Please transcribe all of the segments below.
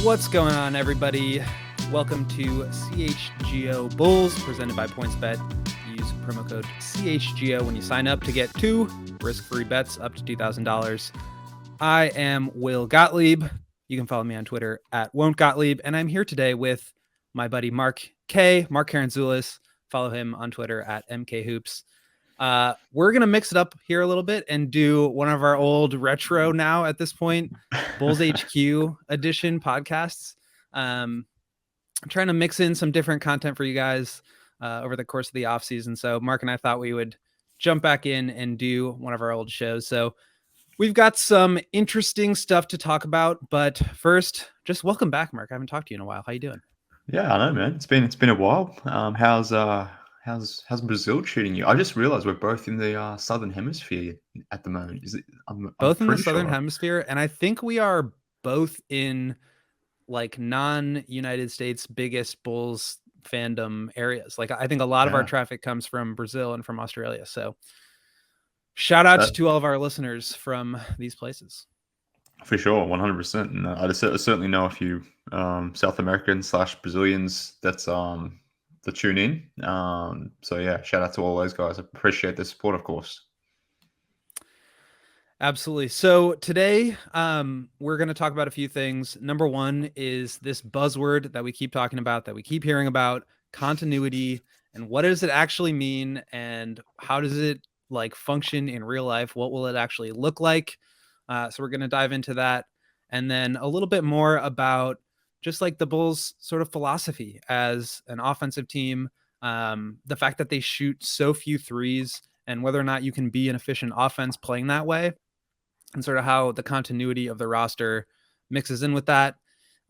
What's going on, everybody? Welcome to CHGO Bulls, presented by PointsBet. Use promo code CHGO when you sign up to get 2 risk-free bets up to $2,000. I am Will Gottlieb. You can follow me on Twitter at Won'tGottlieb, and I'm here today with my buddy Mark Karantzoulis. Follow him on Twitter at MKHoops. We're going to mix it up here a little bit and do one of our old retro now at this point, Bulls HQ edition podcasts. I'm trying to mix in some different content for you guys over the course of the off season. So Mark and I thought we would jump back in and do one of our old shows. So we've got some interesting stuff to talk about, but first, just welcome back, Mark. I haven't talked to you in a while. How you doing? Yeah, I know, man. It's been a while. How's Brazil treating you? I just realized we're both in the Southern Hemisphere at the moment. Is it? I'm Both in the pretty Southern sure. Hemisphere, and I think we are both in like non-United States biggest Bulls fandom areas. Like I think a lot of our Yeah. traffic comes from Brazil and from Australia. So shout out That- to all of our listeners from these places. For sure, 100%. And I certainly know a few South Americans / Brazilians that tune in. So yeah, shout out to all those guys. I appreciate the support, of course. Absolutely. So today, we're going to talk about a few things. Number one is this buzzword that we keep talking about, that we keep hearing about, continuity, and what does it actually mean, and how does it like function in real life? What will it actually look like? So we're going to dive into that, and then a little bit more about just like the Bulls' sort of philosophy as an offensive team, the fact that they shoot so few threes, and whether or not you can be an efficient offense playing that way, and sort of how the continuity of the roster mixes in with that.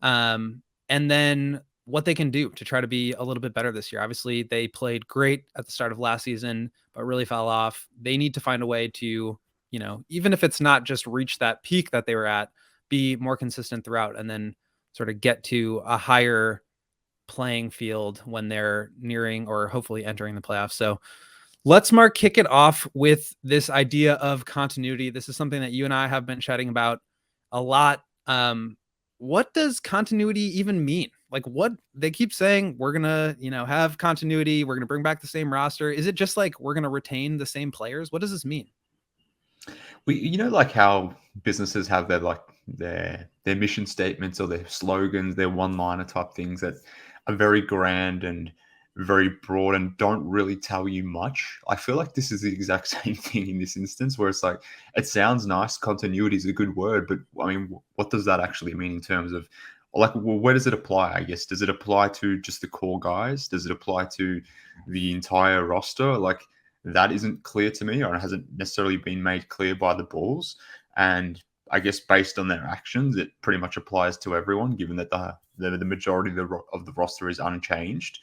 And then what they can do to try to be a little bit better this year. Obviously, they played great at the start of last season, but really fell off. They need to find a way to, you know, even if it's not just reach that peak that they were at, be more consistent throughout, and then sort of get to a higher playing field when they're nearing or hopefully entering the playoffs. So let's, Mark, kick it off with this idea of continuity. This is something that you and I have been chatting about a lot. What does continuity even mean? Like, what they keep saying, we're going to, have continuity. We're going to bring back the same roster. Is it just like we're going to retain the same players? What does this mean? Like how businesses have their mission statements or their slogans, their one-liner type things that are very grand and very broad and don't really tell you much. I feel like this is the exact same thing in this instance, where it's like, it sounds nice. Continuity is a good word, but I mean, what does that actually mean in terms of, like, well, where does it apply? I guess, does it apply to just the core guys? Does it apply to the entire roster? Like, that isn't clear to me, or it hasn't necessarily been made clear by the Bulls. And I guess based on their actions, it pretty much applies to everyone, given that the majority of the roster is unchanged.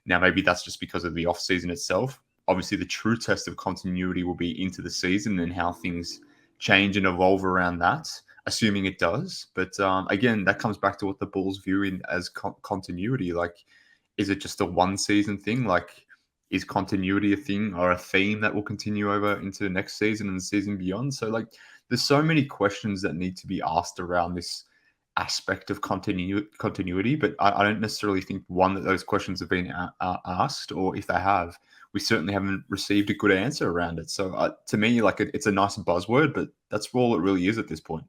Now, maybe that's just because of the offseason itself. Obviously, the true test of continuity will be into the season and how things change and evolve around that, assuming it does. But again, that comes back to what the Bulls view in as continuity. Like, is it just a one-season thing? Like, is continuity a thing or a theme that will continue over into the next season and the season beyond? So, like, there's so many questions that need to be asked around this aspect of continuity, but I don't necessarily think that those questions have been asked, or if they have, we certainly haven't received a good answer around it. So to me, like, it's a nice buzzword, but that's all it really is at this point.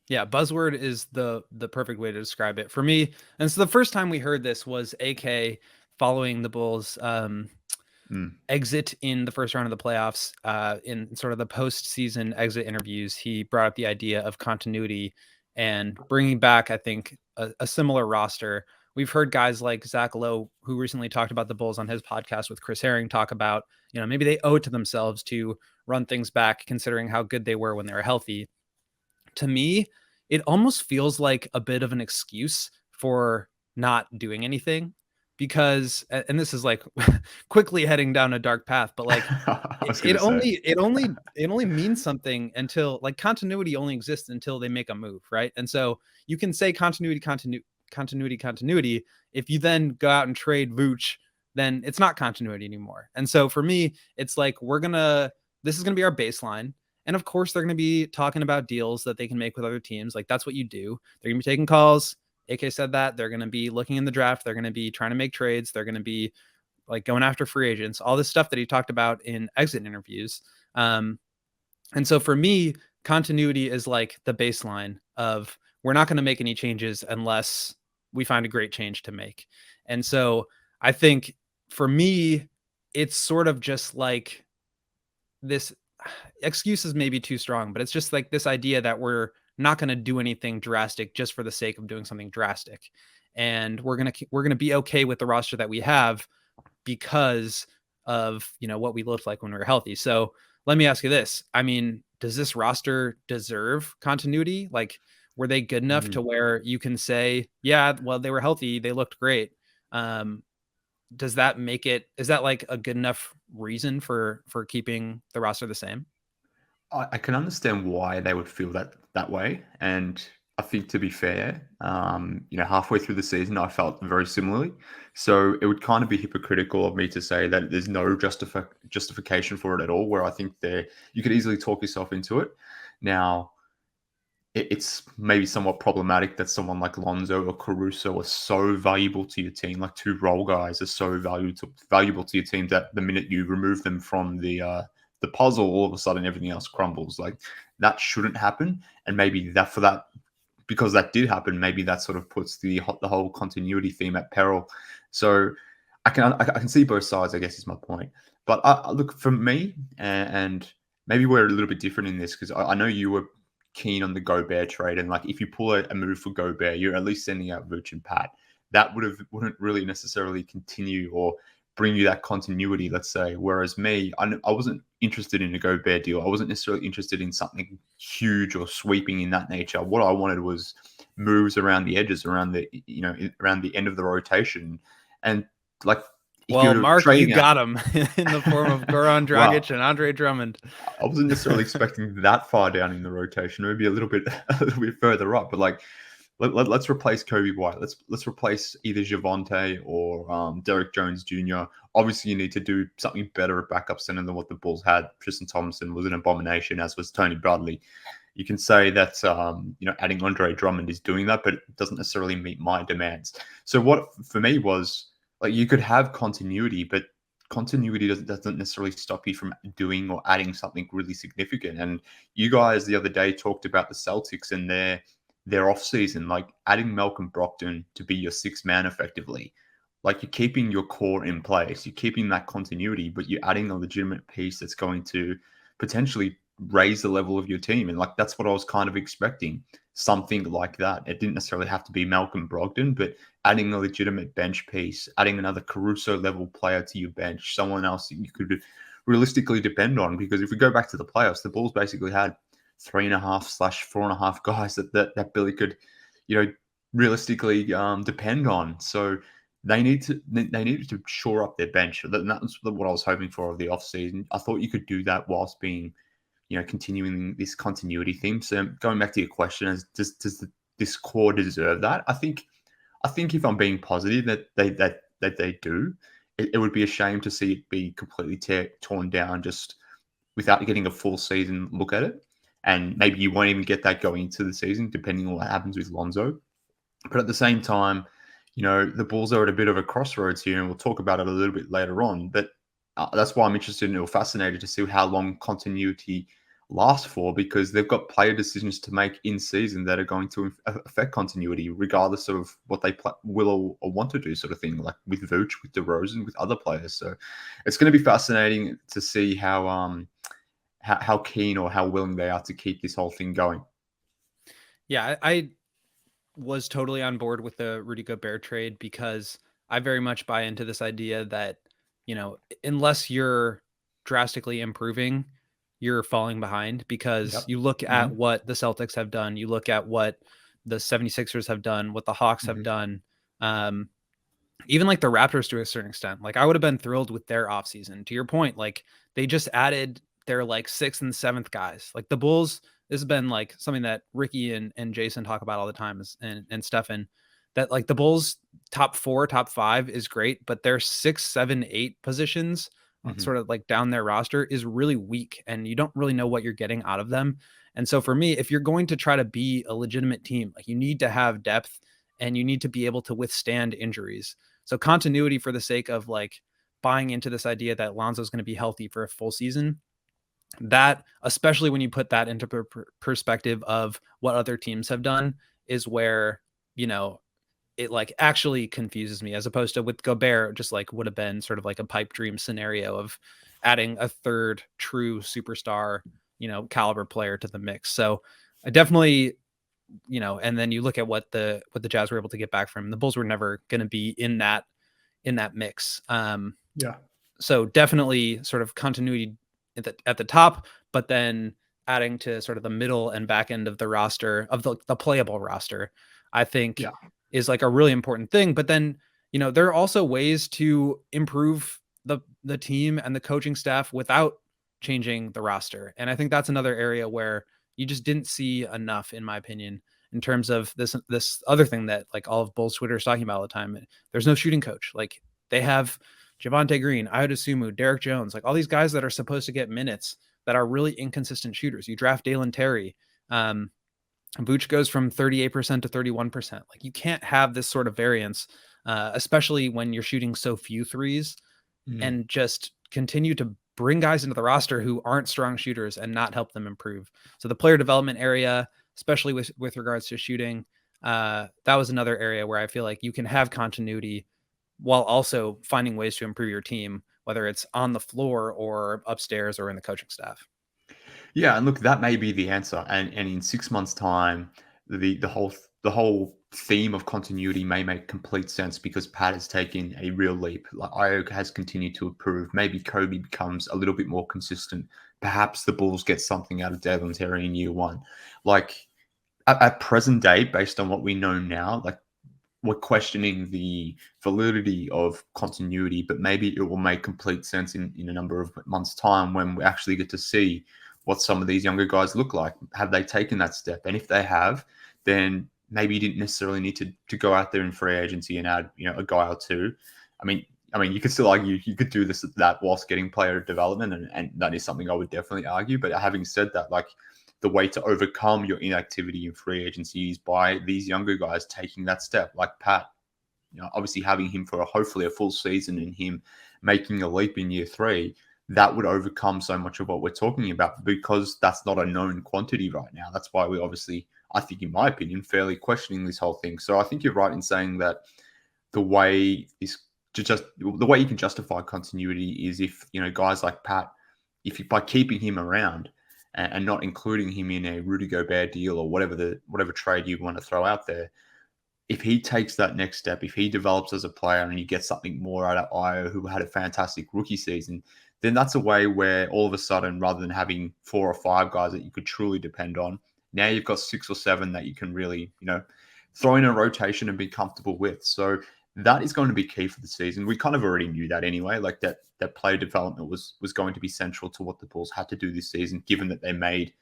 Yeah, buzzword is the perfect way to describe it for me. And so the first time we heard this was AK following the Bulls exit in the first round of the playoffs. In sort of the postseason exit interviews, he brought up the idea of continuity and bringing back, I think, a similar roster. We've heard guys like Zach Lowe, who recently talked about the Bulls on his podcast with Chris Herring, talk about, maybe they owe it to themselves to run things back, considering how good they were when they were healthy. To me, it almost feels like a bit of an excuse for not doing anything, because, and this is like quickly heading down a dark path, but like it only means something until, like, continuity only exists until they make a move, right? And so you can say continuity. If you then go out and trade Vooch, then it's not continuity anymore. And so for me, it's like, this is gonna be our baseline. And of course, they're going to be talking about deals that they can make with other teams. Like, that's what you do. They're going to be taking calls. AK said that they're going to be looking in the draft. They're going to be trying to make trades. They're going to be like going after free agents, all this stuff that he talked about in exit interviews. And so for me, continuity is like the baseline of we're not going to make any changes unless we find a great change to make. And so I think for me, it's sort of just like this excuse is maybe too strong, but it's just like this idea that we're not going to do anything drastic just for the sake of doing something drastic. And we're going to be okay with the roster that we have because of, what we looked like when we were healthy. So let me ask you this. I mean, does this roster deserve continuity? Like, were they good enough to where you can say, yeah, well, they were healthy, they looked great? Does that make it, is that like a good enough reason for keeping the roster the same? I can understand why they would feel that way, and I think, to be fair, halfway through the season, I felt very similarly. So it would kind of be hypocritical of me to say that there's no justification for it at all, where I think you could easily talk yourself into it. Now, it's maybe somewhat problematic that someone like Lonzo or Caruso are so valuable to your team, like two role guys are so valuable to your team, that the minute you remove them from the puzzle, all of a sudden everything else crumbles. Like, that shouldn't happen. And maybe because that did happen, maybe that sort of puts the whole continuity theme at peril. So I can see both sides, I guess, is my point. But look, for me, and maybe we're a little bit different in this, because I know you were keen on the Gobert trade, and like, if you pull a move for Gobert, you're at least sending out Vooch and Pat. That wouldn't really necessarily continue or bring you that continuity, let's say. Whereas me, I wasn't interested in a Gobert deal. I wasn't necessarily interested in something huge or sweeping in that nature. What I wanted was moves around the edges, around the end of the rotation. And like, well, Mark, you got him in the form of Goran Dragic and Andre Drummond. I wasn't necessarily expecting that far down in the rotation, maybe a little bit further up, but like, let's replace Kobe White. Let's replace either Javonte or Derek Jones Jr. Obviously, you need to do something better at backup center than what the Bulls had. Tristan Thompson was an abomination, as was Tony Bradley. You can say that adding Andre Drummond is doing that, but it doesn't necessarily meet my demands. So what for me was, like, you could have continuity, but continuity doesn't necessarily stop you from doing or adding something really significant. And you guys the other day talked about the Celtics and their off season, like adding Malcolm Brogdon to be your sixth man effectively. Like, you're keeping your core in place, you're keeping that continuity, but you're adding a legitimate piece that's going to potentially raise the level of your team. And like, that's what I was kind of expecting, something like that. It didn't necessarily have to be Malcolm Brogdon, but adding a legitimate bench piece, adding another Caruso level player to your bench, someone else that you could realistically depend on. Because if we go back to the playoffs, the Bulls basically had 3.5/4.5 guys that Billy could, realistically depend on. So they needed to shore up their bench. And that's what I was hoping for of the offseason. I thought you could do that whilst being, continuing this continuity theme. So going back to your question, does this core deserve that? I think if I'm being positive, that they do. It would be a shame to see it be completely torn down just without getting a full season look at it. And maybe you won't even get that going into the season, depending on what happens with Lonzo. But at the same time, the Bulls are at a bit of a crossroads here, and we'll talk about it a little bit later on. But that's why I'm interested or fascinated to see how long continuity lasts for, because they've got player decisions to make in season that are going to affect continuity, regardless of what they will or want to do, sort of thing, like with Vooch, with DeRozan, with other players. So it's going to be fascinating to see how keen or how willing they are to keep this whole thing going. Yeah, I was totally on board with the Rudy Gobert trade, because I very much buy into this idea that, unless you're drastically improving, you're falling behind, because you look at what the Celtics have done, you look at what the 76ers have done, what the Hawks have done, even like the Raptors to a certain extent. Like, I would have been thrilled with their offseason. To your point, like, they just added their like 6th and 7th guys. Like, the Bulls, this has been like something that Ricky and Jason talk about all the time, and Stefan, that like the Bulls top 4, top 5 is great, but their 6, 7, 8 positions sort of like down their roster is really weak, and you don't really know what you're getting out of them. And so for me, if you're going to try to be a legitimate team, like, you need to have depth, and you need to be able to withstand injuries. So continuity for the sake of like buying into this idea that Lonzo's going to be healthy for a full season, that, especially when you put that into perspective of what other teams have done, is where, it like actually confuses me, as opposed to with Gobert, just like would have been sort of like a pipe dream scenario of adding a third true superstar, caliber player to the mix. So I definitely, and then you look at what the Jazz were able to get back from him. The Bulls were never going to be in that mix. Yeah. So definitely sort of continuity at the top, but then adding to sort of the middle and back end of the roster, of the playable roster, I think is like a really important thing. But then, there are also ways to improve the team and the coaching staff without changing the roster. And I think that's another area where you just didn't see enough, in my opinion, in terms of this other thing that like all of Bulls Twitter is talking about all the time. There's no shooting coach. Like they have Javonte Green, Ayo Dosunmu, Derek Jones, like all these guys that are supposed to get minutes that are really inconsistent shooters. You draft Dalen Terry. Vooch goes from 38% to 31%. Like you can't have this sort of variance, especially when you're shooting so few threes, and just continue to bring guys into the roster who aren't strong shooters and not help them improve. So the player development area, especially with regards to shooting, that was another area where I feel like you can have continuity while also finding ways to improve your team, whether it's on the floor or upstairs or in the coaching staff. Yeah, and look, that may be the answer. And in 6 months' time, the whole theme of continuity may make complete sense because Pat has taken a real leap. Like Ayo has continued to improve. Maybe Kobe becomes a little bit more consistent. Perhaps the Bulls get something out of Dalen Terry in year one. Like at present day, based on what we know now, like we're questioning the validity of continuity, but maybe it will make complete sense in a number of months' time when we actually get to see what some of these younger guys look like. Have they taken that step? And if they have, then maybe you didn't necessarily need to go out there in free agency and add, a guy or two. I mean, you could still argue you could do that whilst getting player development, and that is something I would definitely argue. But having said that, like the way to overcome your inactivity in free agency is by these younger guys taking that step, like Pat. Obviously having him for hopefully a full season and him making a leap in year 3. That would overcome so much of what we're talking about because that's not a known quantity right now. That's why we obviously, I think, in my opinion, fairly questioning this whole thing. So I think you're right in saying that the way you can justify continuity is if, guys like Pat, by keeping him around and not including him in a Rudy Gobert deal or whatever trade you want to throw out there, if he takes that next step, if he develops as a player and you get something more out of Ayo, who had a fantastic rookie season, then that's a way where all of a sudden, rather than having 4 or 5 guys that you could truly depend on, now you've got 6 or 7 that you can really, throw in a rotation and be comfortable with. So that is going to be key for the season. We kind of already knew that anyway, like that player development was going to be central to what the Bulls had to do this season, given that they made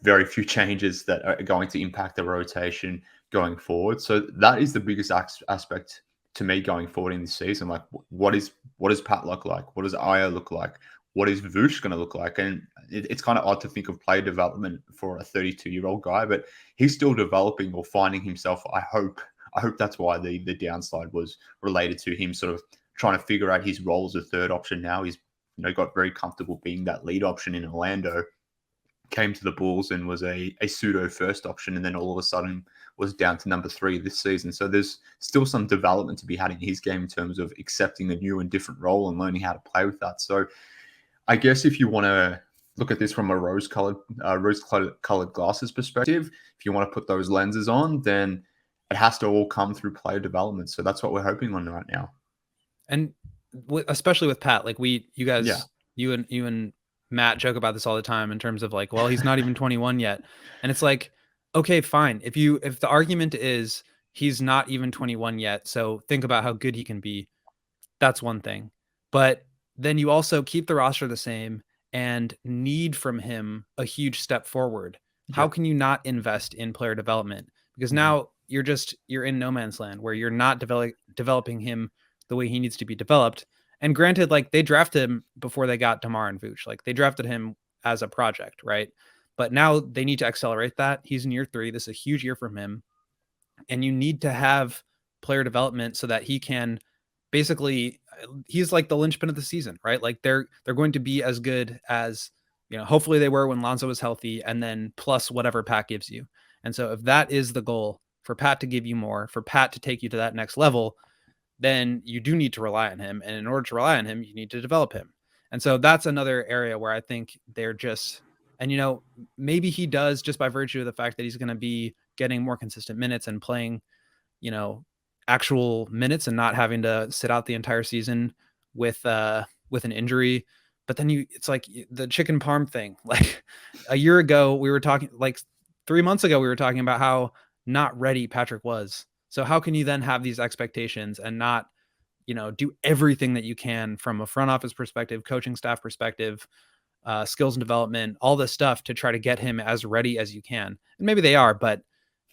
very few changes that are going to impact the rotation going forward. So that is the biggest aspect to me going forward in this season. Like, what does Pat look like? What does Ayo look like? What is Vooch going to look like? And it's kind of odd to think of player development for a 32-year-old guy, but he's still developing or finding himself. I hope that's why the downside was related to him sort of trying to figure out his role as a third option. Now he's got very comfortable being that lead option in Orlando, came to the Bulls and was a pseudo first option, and then all of a sudden was down to number 3 this season. So there's still some development to be had in his game in terms of accepting a new and different role and learning how to play with that. So I guess if you want to look at this from a rose-colored glasses perspective, if you want to put those lenses on, then it has to all come through player development. So that's what we're hoping on right now. And especially with Pat, like you guys, you and Matt joke about this all the time in terms of like, well, he's not even 21 yet. And it's like, okay, fine. If the argument is he's not even 21 yet, so think about how good he can be, that's one thing. But then you also keep the roster the same and need from him a huge step forward. Yeah. How can you not invest in player development? Because now you're in no man's land where you're not developing him the way he needs to be developed. And granted, like they drafted him before they got DeMar and Vooch. Like they drafted him as a project, right? But now they need to accelerate that. He's in year 3. This is a huge year from him. And you need to have player development so that he can basically, he's like the linchpin of the season, right? Like they're going to be as good as, hopefully they were when Lonzo was healthy, and then plus whatever Pat gives you. And so if that is the goal, for Pat to give you more, for Pat to take you to that next level, then you do need to rely on him. And in order to rely on him, you need to develop him. And so that's another area where I think they're just, and maybe he does, just by virtue of the fact that he's going to be getting more consistent minutes and playing, actual minutes and not having to sit out the entire season with an injury. But then it's like the chicken parm thing. Like a year ago, we were talking, like 3 months ago, we were talking about how not ready Patrick was. So how can you then have these expectations and not, do everything that you can from a front office perspective, coaching staff perspective, skills and development, all this stuff to try to get him as ready as you can? And maybe they are, but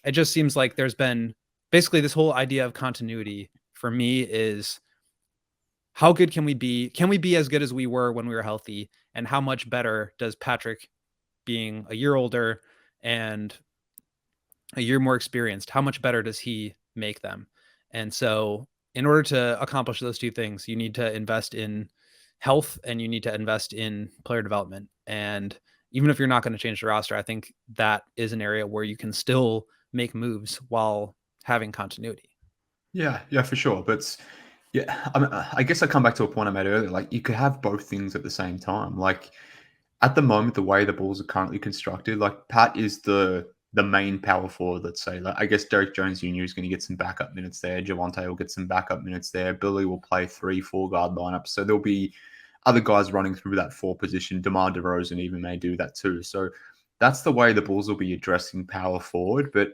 it just seems like there's been basically this whole idea of continuity for me is, how good can we be? Can we be as good as we were when we were healthy? And how much better does Patrick, being a year older and a year more experienced, how much better does he make them? And so in order to accomplish those two things, you need to invest in health and you need to invest in player development. And even if you're not going to change the roster, I think that is an area where you can still make moves while having continuity. Yeah, for sure. But yeah, I guess I come back to a point I made earlier. Like, you could have both things at the same time. Like, at the moment, the way the Bulls are currently constructed, like Pat is the main power forward, let's say. Like, I guess Derek Jones Jr. is going to get some backup minutes there. Javonte will get some backup minutes there. Billy will play 3-4 guard lineups. So there'll be other guys running through that 4 position. DeMar DeRozan even may do that too. So that's the way the Bulls will be addressing power forward. But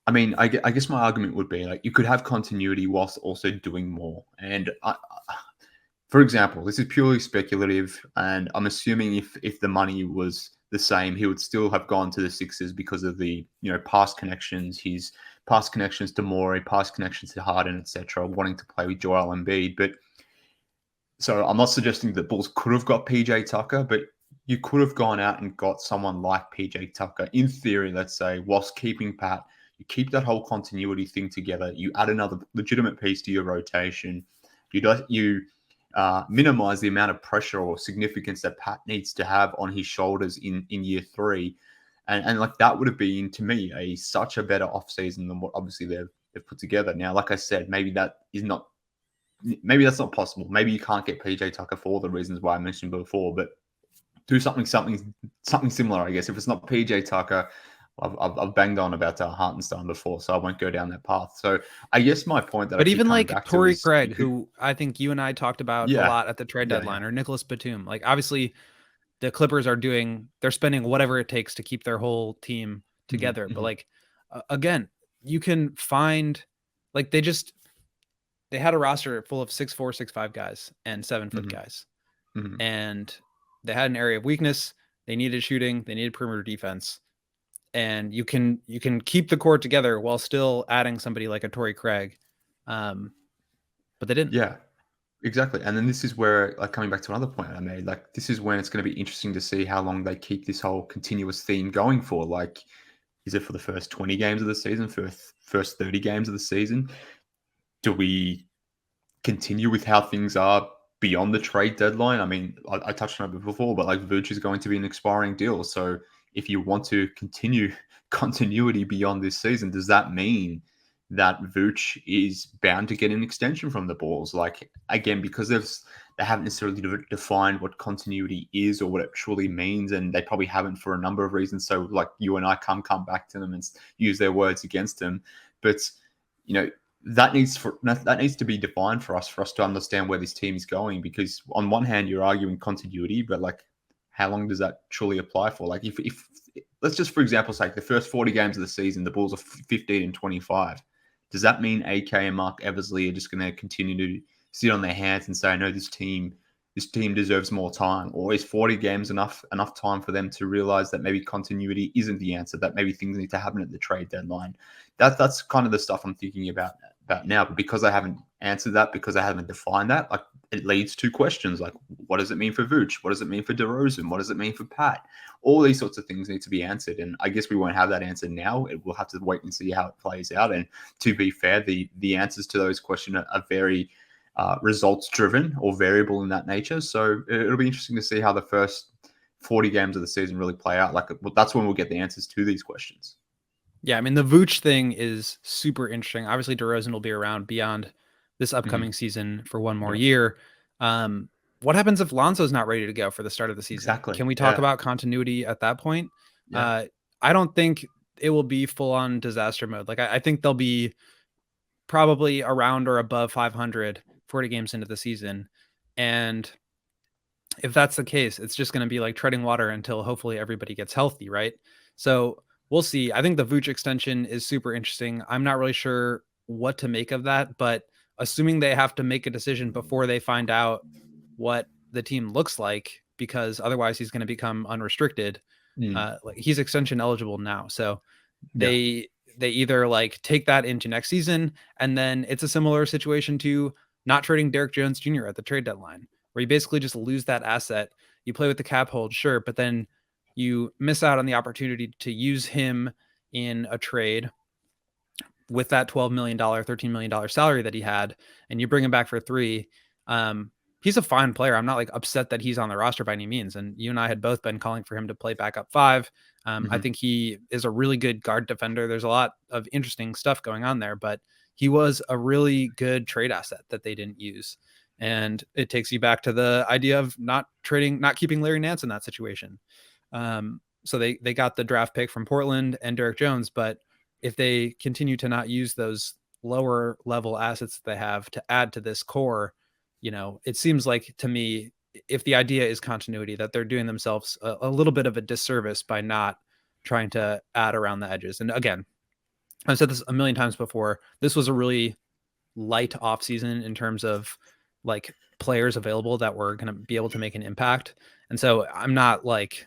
I mean, I guess my argument would be, like, you could have continuity whilst also doing more. And for example, this is purely speculative, and I'm assuming if the money was the same, he would still have gone to the Sixers because of the past connections, his past connections to Morey, past connections to Harden, etc., wanting to play with Joel Embiid. But so I'm not suggesting that Bulls could have got PJ Tucker, but you could have gone out and got someone like PJ Tucker, in theory, let's say, whilst keeping Pat. You keep that whole continuity thing together. You add another legitimate piece to your rotation. You minimize the amount of pressure or significance that Pat needs to have on his shoulders in year 3. And like, that would have been, to me, such a better offseason than what obviously they've put together. Now, like I said, maybe that's not possible. Maybe you can't get PJ Tucker for all the reasons why I mentioned before, but do something similar, I guess. If it's not PJ Tucker, I've banged on about Hartenstein before, so I won't go down that path. So I guess my point that, but even like Torrey Craig, who I think you and I talked about a lot at the trade deadline, or Nicholas Batum, like, obviously the Clippers are they're spending whatever it takes to keep their whole team together. Mm-hmm. But like, again, you can find, like, they had a roster full of 6'4", 6'5" guys and 7-foot guys. Mm-hmm. And they had an area of weakness. They needed shooting. They needed perimeter defense. And you can keep the core together while still adding somebody like a Torrey Craig. But they didn't. Yeah, exactly. And then this is where, like, coming back to another point I made, like, this is when it's going to be interesting to see how long they keep this whole continuous theme going for. Like, is it for the first 20 games of the season, first 30 games of the season? Do we continue with how things are beyond the trade deadline? I mean, I touched on it before, but like, Vooch is going to be an expiring deal. So if you want to continue continuity beyond this season, does that mean that Vooch is bound to get an extension from the Bulls? Like, again, because they haven't necessarily defined what continuity is or what it truly means, and they probably haven't for a number of reasons. So, like, you and I come back to them and use their words against them. But that needs to be defined for us to understand where this team is going. Because on one hand, you're arguing continuity, but like, how long does that truly apply for? Like, if let's just, for example's sake, the first 40 games of the season, the Bulls are 15-25. Does that mean AK and Mark Eversley are just going to continue to sit on their hands and say, no, this team deserves more time? Or is 40 games enough time for them to realize that maybe continuity isn't the answer, that maybe things need to happen at the trade deadline? That's kind of the stuff I'm thinking about now. But because I haven't answered that because they haven't defined that, like it leads to questions like, what does it mean for Vooch? What does it mean for DeRozan? What does it mean for Pat? All these sorts of things need to be answered. And I guess we won't have that answer now. We'll have to wait and see how it plays out. And to be fair, the answers to those questions are very results driven or variable in that nature. So it'll be interesting to see how the first 40 games of the season really play out. Like that's when we'll get the answers to these questions. Yeah, I mean, the Vooch thing is super interesting. Obviously, DeRozan will be around beyond this upcoming season for one more year. What happens if Lonzo's not ready to go for the start of the season? Exactly. Can we talk about continuity at that point? Yeah. I don't think it will be full on disaster mode. Like I think they'll be probably around or above 500 40 games into the season. And if that's the case, it's just going to be like treading water until hopefully everybody gets healthy, right? So we'll see. I think the Vooch extension is super interesting. I'm not really sure what to make of that, but assuming they have to make a decision before they find out what the team looks like, because otherwise he's going to become unrestricted. Like he's extension eligible now. So they either like take that into next season, and then it's a similar situation to not trading Derek Jones Jr. at the trade deadline, where you basically just lose that asset. You play with the cap hold, sure, but then you miss out on the opportunity to use him in a trade with that $12 million, $13 million salary that he had, and you bring him back for $3 million. He's a fine player. I'm not like upset that he's on the roster by any means. And you and I had both been calling for him to play backup 5. I think he is a really good guard defender. There's a lot of interesting stuff going on there, but he was a really good trade asset that they didn't use. And it takes you back to the idea of not keeping Larry Nance in that situation. So they got the draft pick from Portland and Derek Jones, but if they continue to not use those lower level assets that they have to add to this core, it seems like to me, if the idea is continuity, that they're doing themselves a little bit of a disservice by not trying to add around the edges. And again, I've said this a million times before, this was a really light off season in terms of like players available that were going to be able to make an impact. And so I'm not like,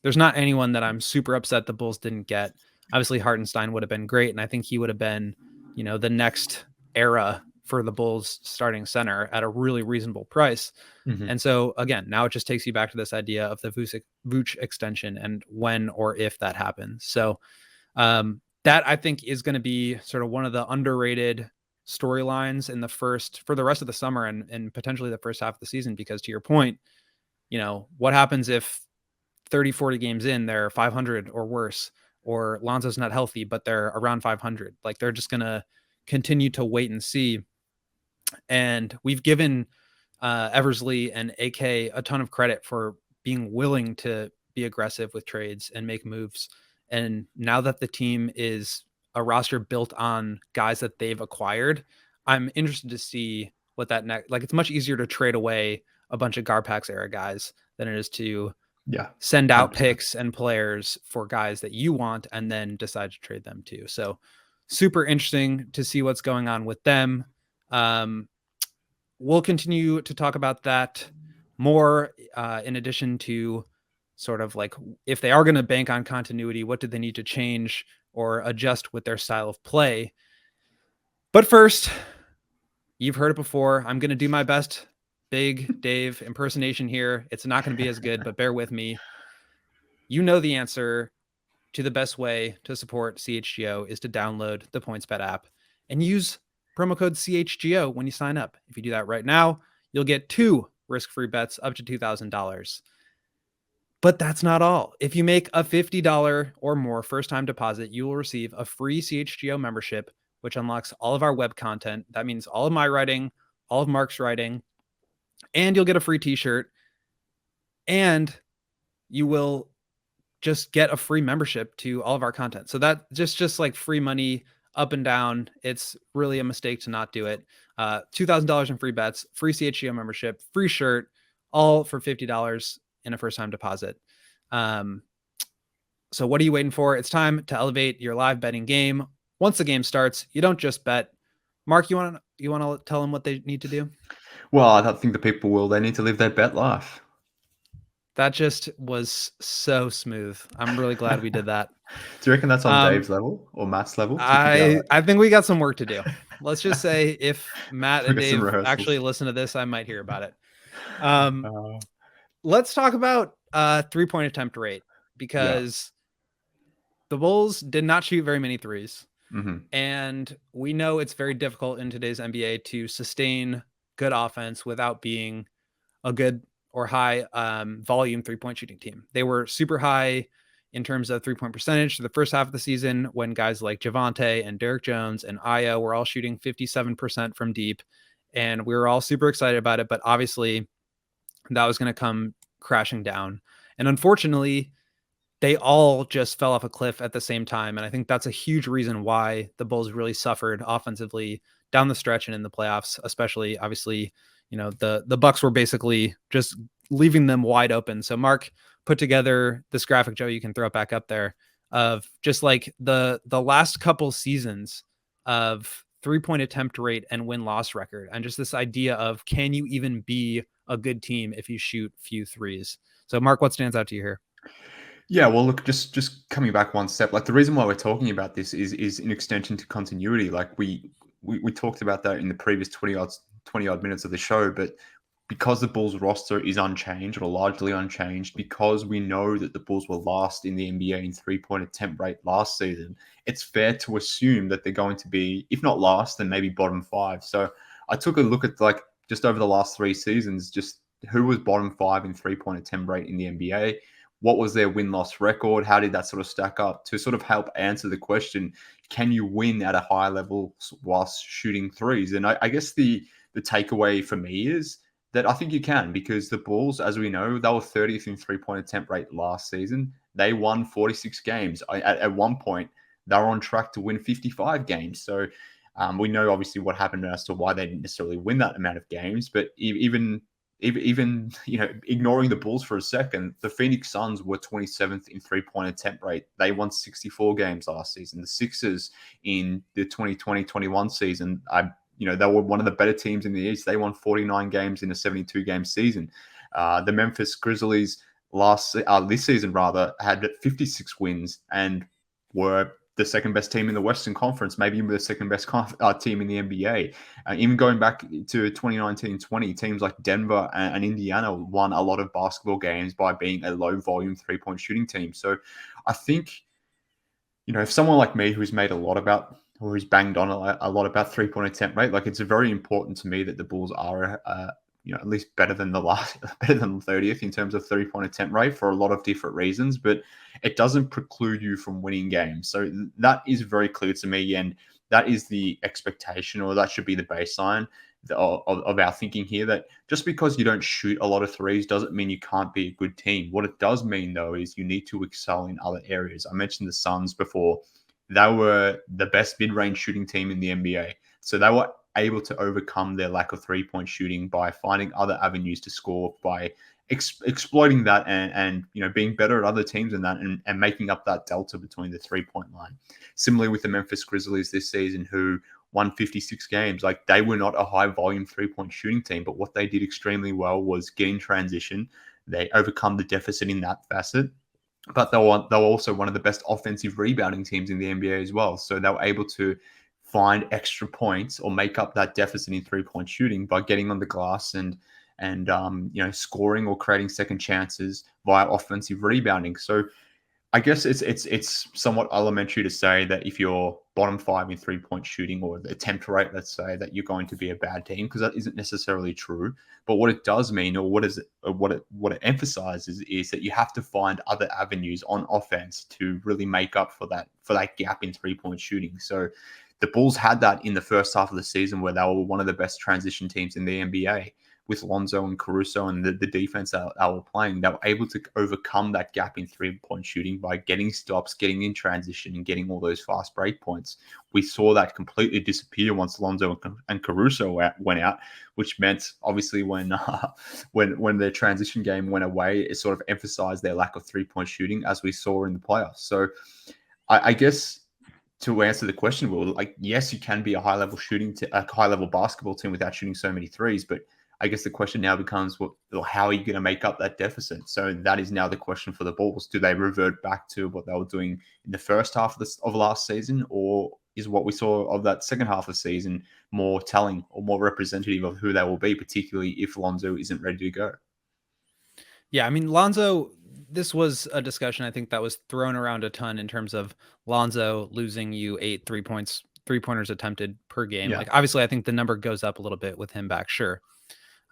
there's not anyone that I'm super upset the Bulls didn't get. Obviously Hartenstein would have been great. And I think he would have been, the next era for the Bulls starting center at a really reasonable price. And so again, now it just takes you back to this idea of the Vooch extension and when or if that happens. So that I think is going to be sort of one of the underrated storylines for the rest of the summer and potentially the first half of the season, because to your point, what happens if 30, 40 games in, they're 500 or worse, or Lonzo's not healthy, but they're around 500. Like they're just going to continue to wait and see. And we've given Eversley and AK a ton of credit for being willing to be aggressive with trades and make moves. And now that the team is a roster built on guys that they've acquired, I'm interested to see what that next, like it's much easier to trade away a bunch of Garpax era guys than it is to send out 100%. Picks and players for guys that you want and then decide to trade them too. So super interesting to see what's going on with them. We'll continue to talk about that more in addition to sort of like if they are going to bank on continuity, what do they need to change or adjust with their style of play? But first, you've heard it before. I'm going to do my best Big Dave impersonation here. It's not going to be as good, but bear with me. You know the answer to the best way to support CHGO is to download the PointsBet app and use promo code CHGO when you sign up. If you do that right now, you'll get 2 risk-free bets up to $2,000. But that's not all. If you make a $50 or more first-time deposit, you will receive a free CHGO membership, which unlocks all of our web content. That means all of my writing, all of Mark's writing, and you'll get a free t-shirt, and you will just get a free membership to all of our content. So that just like free money up and down. It's really a mistake to not do it. $2,000 in free bets, free CHGO membership, free shirt, all for $50 in a first-time deposit. So what are you waiting for? It's time to elevate your live betting game. Once the game starts, you don't just bet. Mark, you want to tell them what they need to do? Well, I think the people will. They need to live their bet life. That just was so smooth. I'm really glad we did that. Do you reckon that's on Dave's level or Matt's level to figure out? I think we got some work to do. Let's just say if Matt We and got some Dave rehearsals. actually listen to this, I might hear about it. Uh, Let's talk about 3-point attempt rate, because the Bulls did not shoot very many threes. And we know it's very difficult in today's NBA to sustain good offense without being a good or high volume 3-point shooting team. They were super high in terms of 3-point percentage for the first half of the season, when guys like Javante and Derek Jones and Aya were all shooting 57% from deep. And we were all super excited about it. But obviously, that was going to come crashing down. And unfortunately, they all just fell off a cliff at the same time. And I think that's a huge reason why the Bulls really suffered offensively down the stretch and in the playoffs, especially obviously, the Bucks were basically just leaving them wide open. So Mark put together this graphic, Joe, you can throw it back up there, of just like the last couple seasons of 3-point attempt rate and win-loss record. And just this idea of, can you even be a good team if you shoot few threes? So Mark, what stands out to you here? Yeah, well, look, just coming back one step, like the reason why we're talking about this is an extension to continuity. Like we talked about that in the previous 20 odd minutes of the show, but because the Bulls roster is unchanged or largely unchanged, because we know that the Bulls were last in the NBA in 3-point attempt rate last season, it's fair to assume that they're going to be, if not last, then maybe bottom 5. So I took a look at like just over the last 3 seasons, just who was bottom 5 in 3-point attempt rate in the NBA. What was their win-loss record? How did that sort of stack up to sort of help answer the question, can you win at a high level whilst shooting threes? And I guess the takeaway for me is that I think you can, because the Bulls, as we know, they were 30th in 3-point attempt rate last season. They won 46 games. At one point, they were on track to win 55 games. So we know obviously what happened as to why they didn't necessarily win that amount of games, but even ignoring the Bulls for a second, the Phoenix Suns were 27th in 3-point attempt rate. They won 64 games last season. The Sixers in the 2020-21 season, they were one of the better teams in the East. They won 49 games in a 72-game season. The Memphis Grizzlies this season had 56 wins and were the second best team in the Western Conference, maybe even the second best team in the NBA. Even going back to 2019-20, teams like Denver and Indiana won a lot of basketball games by being a low-volume 3-point shooting team. So I think, if someone like me who's made a lot about, or who's banged on a lot about 3-point attempt rate, like it's very important to me that the Bulls are at least better than 30th in terms of 3-point attempt rate for a lot of different reasons, but it doesn't preclude you from winning games. So that is very clear to me, and that is the expectation, or that should be the baseline of our thinking here, that just because you don't shoot a lot of threes doesn't mean you can't be a good team. What it does mean, though, is you need to excel in other areas. I mentioned the Suns before. They were the best mid-range shooting team in the NBA. So they were able to overcome their lack of 3-point shooting by finding other avenues to score, by exploiting that and being better at other teams in that, and making up that delta between the 3-point line. Similarly with the Memphis Grizzlies this season, who won 56 games, like they were not a high volume 3-point shooting team, but what they did extremely well was get in transition. They overcome the deficit in that facet. But they were also one of the best offensive rebounding teams in the NBA as well. So they were able to find extra points or make up that deficit in 3-point shooting by getting on the glass and scoring or creating second chances via offensive rebounding. So I guess it's somewhat elementary to say that if you're bottom 5 in 3-point shooting or the attempt rate, let's say, that you're going to be a bad team, because that isn't necessarily true. But what it does mean, or what it emphasizes, is that you have to find other avenues on offense to really make up for that gap in 3-point shooting. So the Bulls had that in the first half of the season, where they were one of the best transition teams in the NBA. With Lonzo and Caruso and the defense that were playing, they were able to overcome that gap in 3-point shooting by getting stops, getting in transition, and getting all those fast break points. We saw that completely disappear once Lonzo and Caruso went out, which meant obviously when their transition game went away, it sort of emphasized their lack of 3-point shooting, as we saw in the playoffs. So I guess, to answer the question, Will, like, yes, you can be a high level basketball team without shooting so many threes, but I guess the question now becomes, how are you going to make up that deficit? So that is now the question for the Bulls. Do they revert back to what they were doing in the first half of last season, or is what we saw of that second half of the season more telling or more representative of who they will be, particularly if Lonzo isn't ready to go? Yeah, I mean, Lonzo, this was a discussion I think that was thrown around a ton in terms of Lonzo losing you 8 3-pointers attempted per game. Yeah. Like, obviously, I think the number goes up a little bit with him back, sure.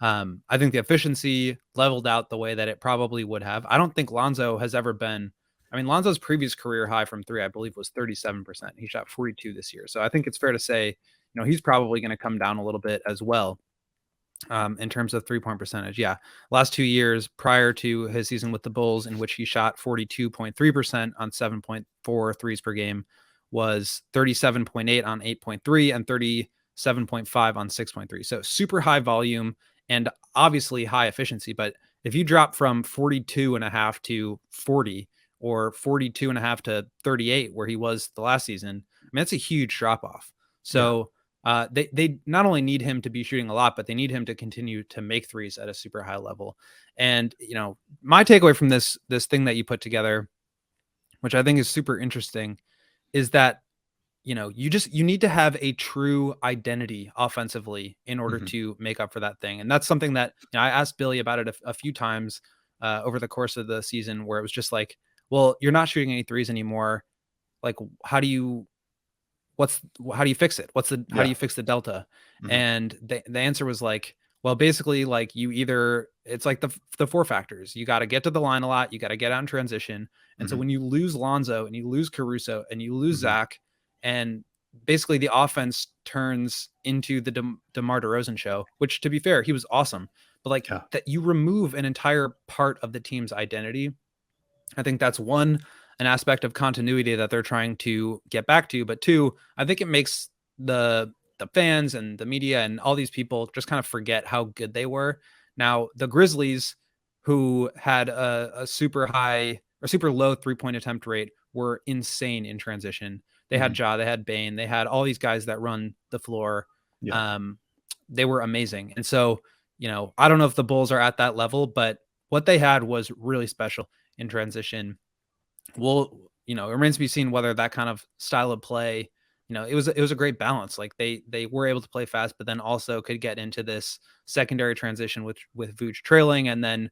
I think the efficiency leveled out the way that it probably would have. I don't think Lonzo has ever been. I mean, Lonzo's previous career high from three, I believe, was 37%. He shot 42 this year. So I think it's fair to say, he's probably going to come down a little bit as well. In terms of 3-point percentage. Yeah. Last 2 years prior to his season with the Bulls, in which he shot 42.3% on 7.4 threes per game, was 37.8 on 8.3 and 37.5 on 6.3. So super high volume and obviously high efficiency. But if you drop from 42.5 to 40 or 42.5 to 38, where he was the last season, I mean, that's a huge drop off. So they not only need him to be shooting a lot, but they need him to continue to make threes at a super high level. And, my takeaway from this thing that you put together, which I think is super interesting, is that, you need to have a true identity offensively in order to make up for that thing. And that's something that I asked Billy about it a few times over the course of the season, where it was just like, well, you're not shooting any threes anymore. Like, how do you fix it? How do you fix the delta? And the answer was like, well, basically, like, it's like the four factors. You got to get to the line a lot. You got to get out in transition. And so when you lose Lonzo and you lose Caruso and you lose Zach, and basically the offense turns into the DeMar DeRozan show, which, to be fair, he was awesome. But that you remove an entire part of the team's identity. I think that's an aspect of continuity that they're trying to get back to. But two, I think it makes the fans and the media and all these people just kind of forget how good they were. Now, the Grizzlies, who had a super high or super low 3-point attempt rate, were insane in transition. They had Ja, they had Bane, they had all these guys that run the floor. They were amazing. And so, I don't know if the Bulls are at that level, but what they had was really special in transition. Well, it remains to be seen whether that kind of style of play, it was a great balance. Like, they were able to play fast, but then also could get into this secondary transition with Vooch trailing, and then,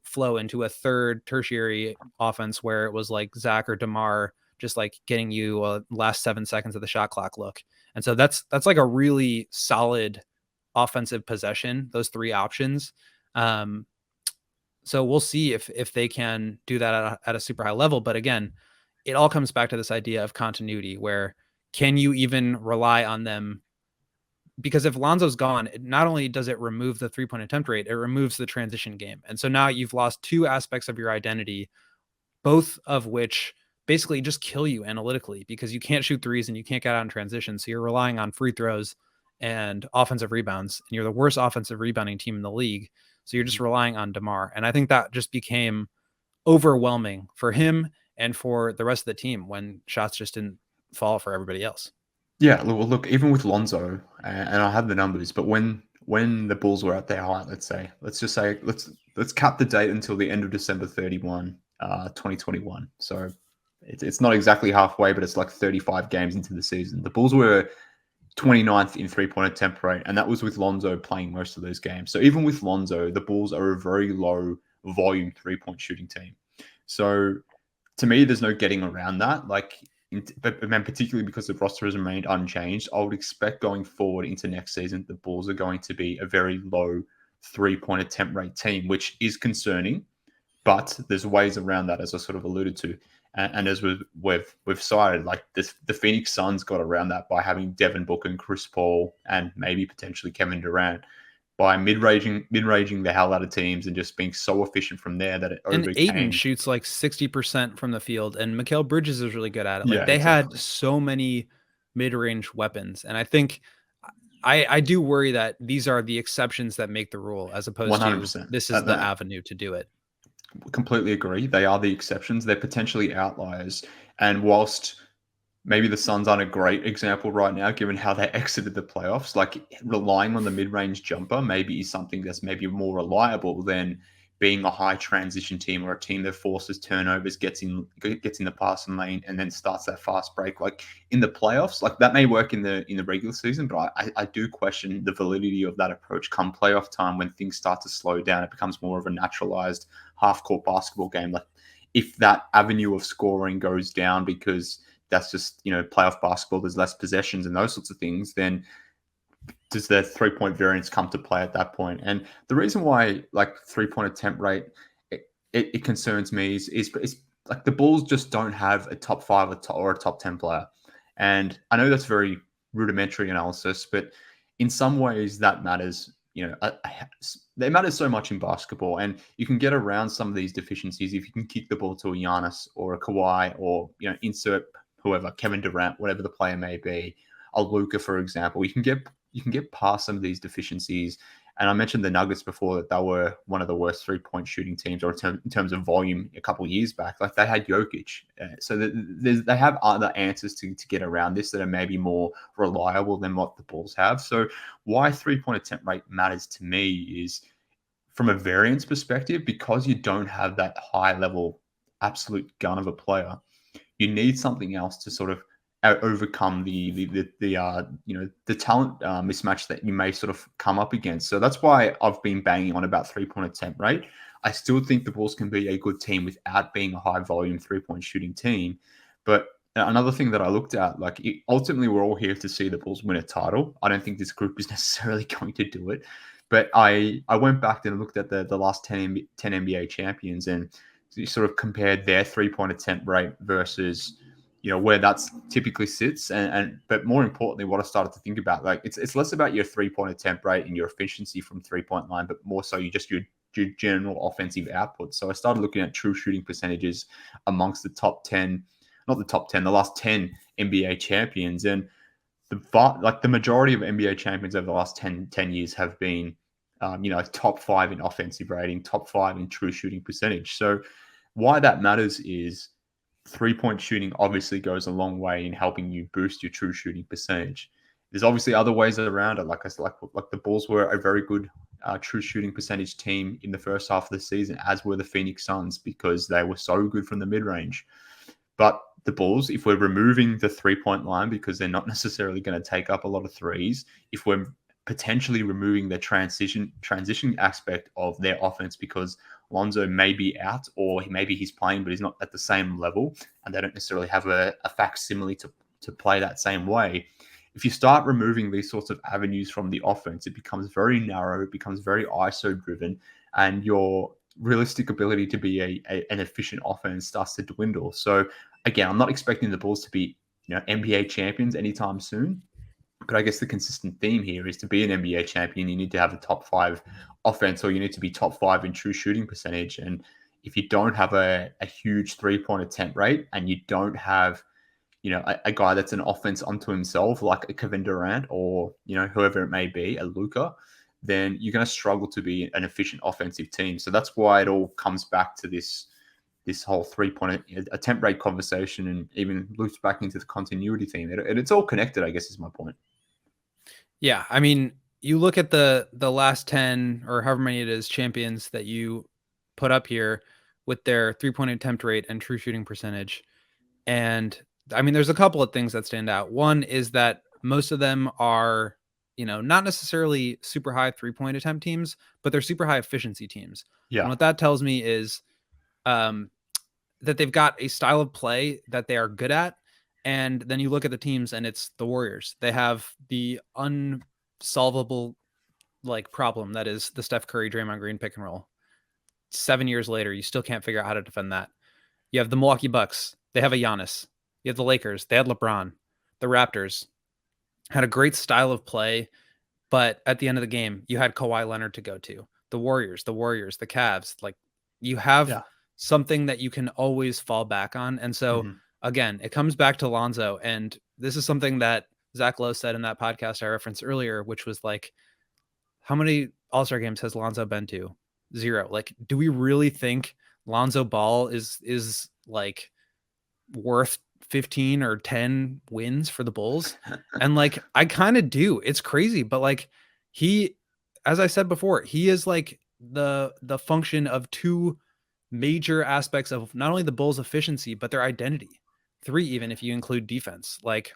flow into a third tertiary offense where it was like Zach or DeMar just like getting you a last 7 seconds of the shot clock look. And so that's like a really solid offensive possession, those three options. So we'll see if they can do that at a super high level. But again, it all comes back to this idea of continuity, where can you even rely on them? Because if Lonzo's gone, not only does it remove the 3-point attempt rate, it removes the transition game. And so now you've lost two aspects of your identity, both of which basically just kill you analytically, because you can't shoot threes and you can't get out in transition. So you're relying on free throws and offensive rebounds, and you're the worst offensive rebounding team in the league. So you're just relying on DeMar. And I think that just became overwhelming for him and for the rest of the team when shots just didn't fall for everybody else. Yeah, well, look, even with Lonzo, and I have the numbers, but when the Bulls were at their height, let's cap the date until the end of December 31, 2021. So it's not exactly halfway, but it's like 35 games into the season. The Bulls were 29th in 3-point attempt rate, and that was with Lonzo playing most of those games. So even with Lonzo, the Bulls are a very low volume 3-point shooting team. So to me, there's no getting around that. But particularly because the roster has remained unchanged, I would expect going forward into next season, the Bulls are going to be a very low 3-point attempt rate team, which is concerning. But there's ways around that, as I sort of alluded to. And as we've cited, like the Phoenix Suns got around that by having Devin Booker and Chris Paul and maybe potentially Kevin Durant, by mid-ranging the hell out of teams and just being so efficient from there that it overcame. And Ayton shoots like 60% from the field, and Mikal Bridges is really good at it. Like, Yeah, they exactly. had so many mid-range weapons, and I think I do worry that these are the exceptions that make the rule, as opposed 100%. to this is the avenue to do it. Completely agree. They are the exceptions. They're potentially outliers. And whilst maybe the Suns aren't a great example right now, given how they exited the playoffs. Like relying on the mid-range jumper maybe is something that's maybe more reliable than being a high transition team or a team that forces turnovers, gets in the passing lane, and then starts that fast break. Like in the playoffs, like that may work in the regular season, but I do question the validity of that approach come playoff time when things start to slow down. It becomes more of a naturalized half-court basketball game. Like if that avenue of scoring goes down because that's just, playoff basketball, there's less possessions and those sorts of things, then does the 3-point variance come to play at that point? And the reason why like 3-point attempt rate, it concerns me is like the Bulls just don't have a top 5 or a top 10 player. And I know that's very rudimentary analysis, but in some ways that matters. They matter so much in basketball, and you can get around some of these deficiencies if you can kick the ball to a Giannis or a Kawhi, or insert whoever, Kevin Durant, whatever the player may be, a Luka, for example. You can get past some of these deficiencies. And I mentioned the Nuggets before, that they were one of the worst 3-point shooting teams, or in terms of volume, a couple of years back. Like they had Jokic, so they have other answers to get around this that are maybe more reliable than what the Bulls have. So why 3-point attempt rate matters to me is from a variance perspective, because you don't have that high level absolute gun of a player. You need something else to sort of overcome the talent mismatch that you may sort of come up against. So that's why I've been banging on about 3-point attempt rate. I still think the Bulls can be a good team without being a high volume 3-point shooting team. But another thing that I looked at, like ultimately we're all here to see the Bulls win a title. I don't think this group is necessarily going to do it. But I went back and looked at the last 10 NBA champions, and sort of compared their 3-point attempt rate versus where that's typically sits, but more importantly, what I started to think about, like it's less about your 3-point attempt rate and your efficiency from 3-point line, but more so your general offensive output. So I started looking at true shooting percentages amongst the top 10, not the top 10, the last 10 NBA champions, and the majority of NBA champions over the last 10 years have been top 5 in offensive rating, top 5 in true shooting percentage. So why that matters is 3-point shooting obviously goes a long way in helping you boost your true shooting percentage. There's obviously other ways around it. Like the Bulls were a very good true shooting percentage team in the first half of the season, as were the Phoenix Suns, because they were so good from the mid-range. But the Bulls, if we're removing the 3-point line because they're not necessarily going to take up a lot of threes, if we're potentially removing the transition aspect of their offense because Lonzo may be out, or maybe he's playing but he's not at the same level, and they don't necessarily have a facsimile to play that same way. If you start removing these sorts of avenues from the offense, it becomes very narrow, it becomes very ISO driven, and your realistic ability to be an efficient offense starts to dwindle. So again, I'm not expecting the Bulls to be NBA champions anytime soon. But I guess the consistent theme here is to be an NBA champion, you need to have a top 5 offense, or you need to be top 5 in true shooting percentage. And if you don't have a huge 3-point attempt rate, and you don't have, a guy that's an offense unto himself, like a Kevin Durant, or, whoever it may be, a Luka, then you're going to struggle to be an efficient offensive team. So that's why it all comes back to this whole 3-point attempt rate conversation, and even loops back into the continuity theme. And it's all connected, I guess, is my point. Yeah, I mean, you look at the last 10 or however many it is champions that you put up here with their 3-point attempt rate and true shooting percentage. And I mean, there's a couple of things that stand out. One is that most of them are, not necessarily super high 3-point attempt teams, but they're super high efficiency teams. Yeah. And what that tells me is that they've got a style of play that they are good at. And then you look at the teams, and it's the Warriors. They have the unsolvable problem that is the Steph Curry, Draymond Green pick and roll. 7 years later, you still can't figure out how to defend that. You have the Milwaukee Bucks. They have a Giannis. You have the Lakers. They had LeBron. The Raptors had a great style of play, but at the end of the game, you had Kawhi Leonard to go to. The Warriors, the Cavs. Like, you have something that you can always fall back on. And so again, it comes back to Lonzo. And this is something that Zach Lowe said in that podcast I referenced earlier, which was like, how many All-Star games has Lonzo been to? 0. Like, do we really think Lonzo Ball is like worth 15 or 10 wins for the Bulls. And like, I kind of do. It's crazy, but like he, as I said before, he is like the function of two major aspects of not only the Bulls' efficiency, but their identity. Three, even if you include defense. Like,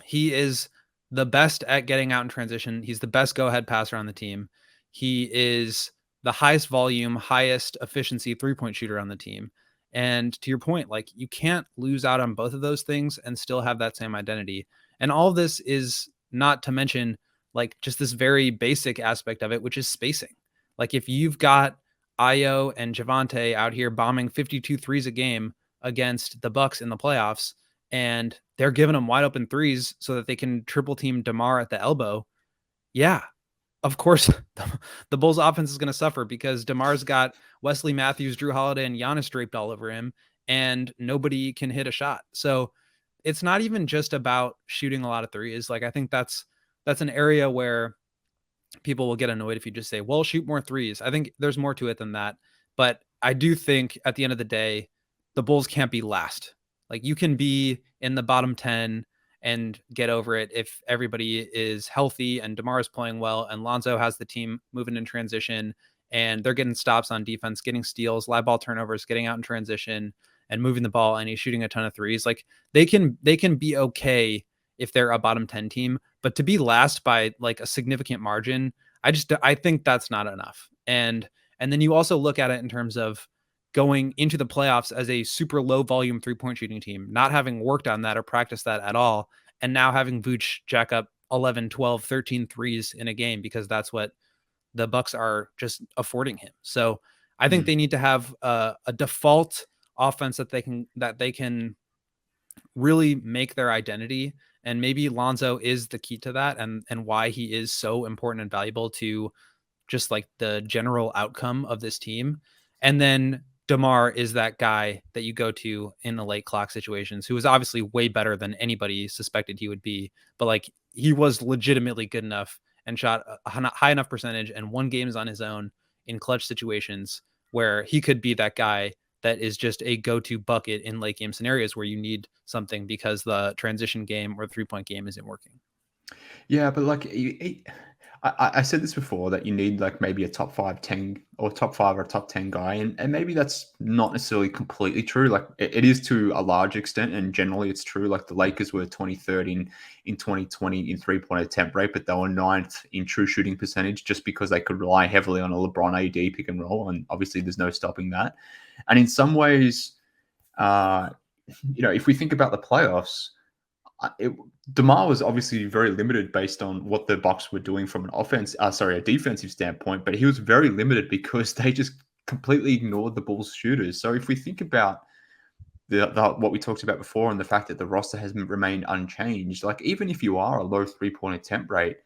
he is the best at getting out in transition. He's the best go-ahead passer on the team. He is the highest volume, highest efficiency three-point shooter on the team. And to your point, like, you can't lose out on both of those things and still have that same identity. And all of this is not to mention like just this very basic aspect of it, which is spacing. Like, if you've got Io and Javante out here bombing 52 threes a game against the Bucks in the playoffs, and they're giving them wide open threes so that they can triple team DeMar at the elbow. Yeah, of course, the Bulls offense is going to suffer because DeMar's got Wesley Matthews, Drew Holiday, and Giannis draped all over him, and nobody can hit a shot. So it's not even just about shooting a lot of threes. Like, I think that's an area where people will get annoyed if you just say, well, shoot more threes. I think there's more to it than that. But I do think at the end of the day, the Bulls can't be last. Like, you can be in the bottom 10 and get over it if everybody is healthy and DeMar is playing well and Lonzo has the team moving in transition and they're getting stops on defense, getting steals, live ball turnovers, getting out in transition and moving the ball, and he's shooting a ton of threes. Like, they can be okay if they're a bottom 10 team, but to be last by like a significant margin, I think that's not enough. And then you also look at it in terms of going into the playoffs as a super low volume 3-point shooting team, not having worked on that or practiced that at all. And now having Vooch jack up 11, 12, 13 threes in a game because that's what the Bucks are just affording him. So I think they need to have a default offense that they can really make their identity. And maybe Lonzo is the key to that, and why he is so important and valuable to just like the general outcome of this team. And then DeMar is that guy that you go to in the late clock situations, who is obviously way better than anybody suspected he would be. But like, he was legitimately good enough and shot a high enough percentage and won games on his own in clutch situations where he could be that guy that is just a go-to bucket in late game scenarios where you need something because the transition game or 3-point game isn't working. Yeah, but like I said this before, that you need like maybe a top 5, 10 or top 5 or top 10 guy. And maybe that's not necessarily completely true. Like it is to a large extent. And generally it's true. Like the Lakers were 23rd in 2020 in 3-point attempt rate, but they were 9th in true shooting percentage just because they could rely heavily on a LeBron AD pick and roll. And obviously there's no stopping that. And in some ways, if we think about the playoffs, DeMar was obviously very limited based on what the Bucks were doing from a defensive standpoint, but he was very limited because they just completely ignored the Bulls shooters. So if we think about what we talked about before and the fact that the roster has remained unchanged, like even if you are a low 3-point attempt rate,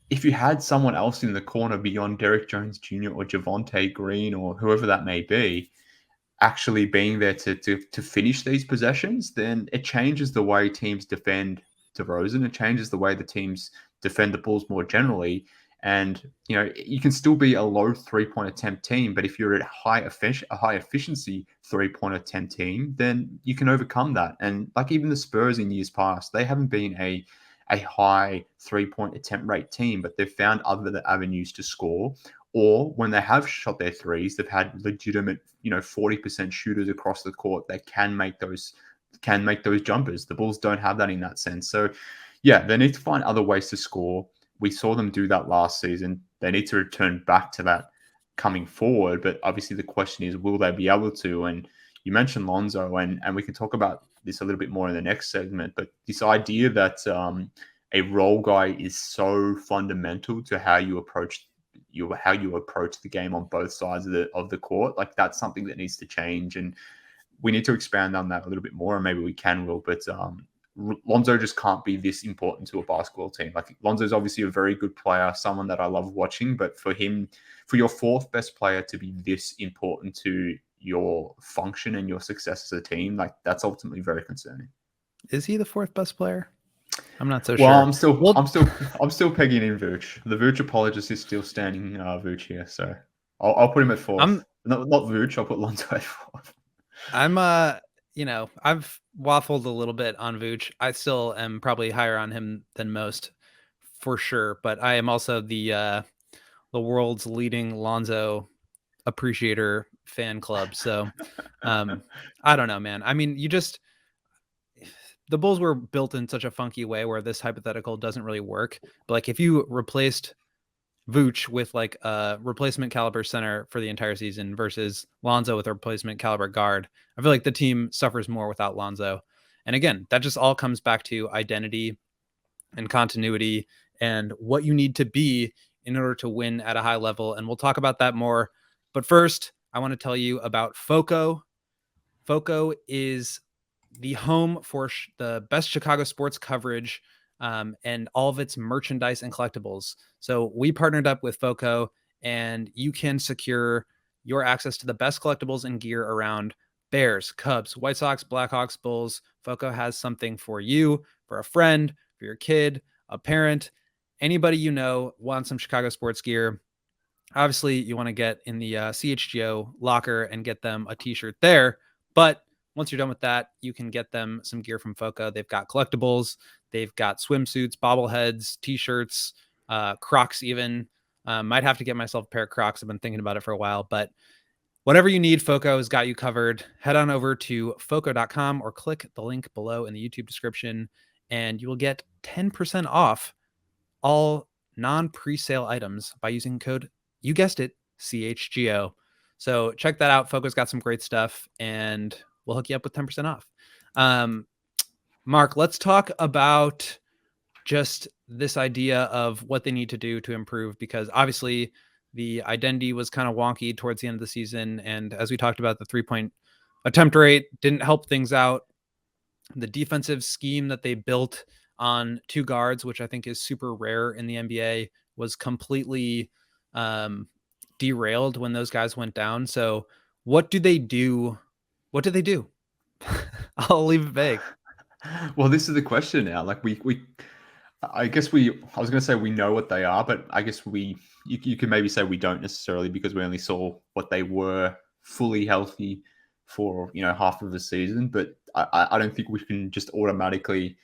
if you had someone else in the corner beyond Derrick Jones Jr. or Javonte Green or whoever that may be, actually being there to finish these possessions, then it changes the way teams defend DeRozan. It changes the way the teams defend the Bulls more generally. And, you can still be a low 3-point attempt team, but if you're at a high efficiency 3-point attempt team, then you can overcome that. And like even the Spurs in years past, they haven't been a high 3-point attempt rate team, but they've found other avenues to score. Or when they have shot their threes, they've had legitimate, 40% shooters across the court that can make those jumpers. The Bulls don't have that in that sense. So, yeah, they need to find other ways to score. We saw them do that last season. They need to return back to that coming forward. But obviously the question is, will they be able to? And you mentioned Lonzo, and we can talk about this a little bit more in the next segment. But this idea that a role guy is so fundamental to how you approach the game on both sides of the court, like that's something that needs to change, and we need to expand on that a little bit more, and maybe we will. But Lonzo just can't be this important to a basketball team. Like Lonzo's obviously a very good player, someone that I love watching, but for your fourth best player to be this important to your function and your success as a team, like that's ultimately very concerning. Is he the fourth best player? I'm not so sure. Well, I'm still pegging in Vooch. The Vooch apologist is still standing Vooch here, so I'll put him at fourth. Not Vooch. I'll put Lonzo at fourth. I've waffled a little bit on Vooch. I still am probably higher on him than most, for sure. But I am also the world's leading Lonzo appreciator fan club. So I don't know, man. I mean, the Bulls were built in such a funky way where this hypothetical doesn't really work. But like if you replaced Vooch with like a replacement caliber center for the entire season versus Lonzo with a replacement caliber guard, I feel like the team suffers more without Lonzo. And again, that just all comes back to identity and continuity and what you need to be in order to win at a high level. And we'll talk about that more. But first, I want to tell you about FOCO. FOCO is the home for the best Chicago sports coverage and all of its merchandise and collectibles. So we partnered up with FOCO, and you can secure your access to the best collectibles and gear around Bears, Cubs, White Sox, Blackhawks, Bulls. FOCO has something for you, for a friend, for your kid, a parent, anybody you know wants some Chicago sports gear. Obviously, you want to get in the CHGO locker and get them a t-shirt there. But once you're done with that, you can get them some gear from FOCO. They've got collectibles. They've got swimsuits, bobbleheads, t-shirts, Crocs even. Might have to get myself a pair of Crocs. I've been thinking about it for a while. But whatever you need, FOCO has got you covered. Head on over to foco.com or click the link below in the YouTube description, and you will get 10% off all non-presale items by using code, you guessed it, CHGO. So check that out. FOCO's got some great stuff, and we'll hook you up with 10% off. Mark, let's talk about just this idea of what they need to do to improve, because obviously the identity was kind of wonky towards the end of the season. And as we talked about, the 3-point attempt rate didn't help things out. The defensive scheme that they built on two guards, which I think is super rare in the NBA, was completely derailed when those guys went down. So what do they do? What do they do? I'll leave it vague. Well, this is the question now. Like I was going to say we know what they are, but I guess you could maybe say we don't necessarily, because we only saw what they were fully healthy for, half of the season. But I don't think we can just automatically,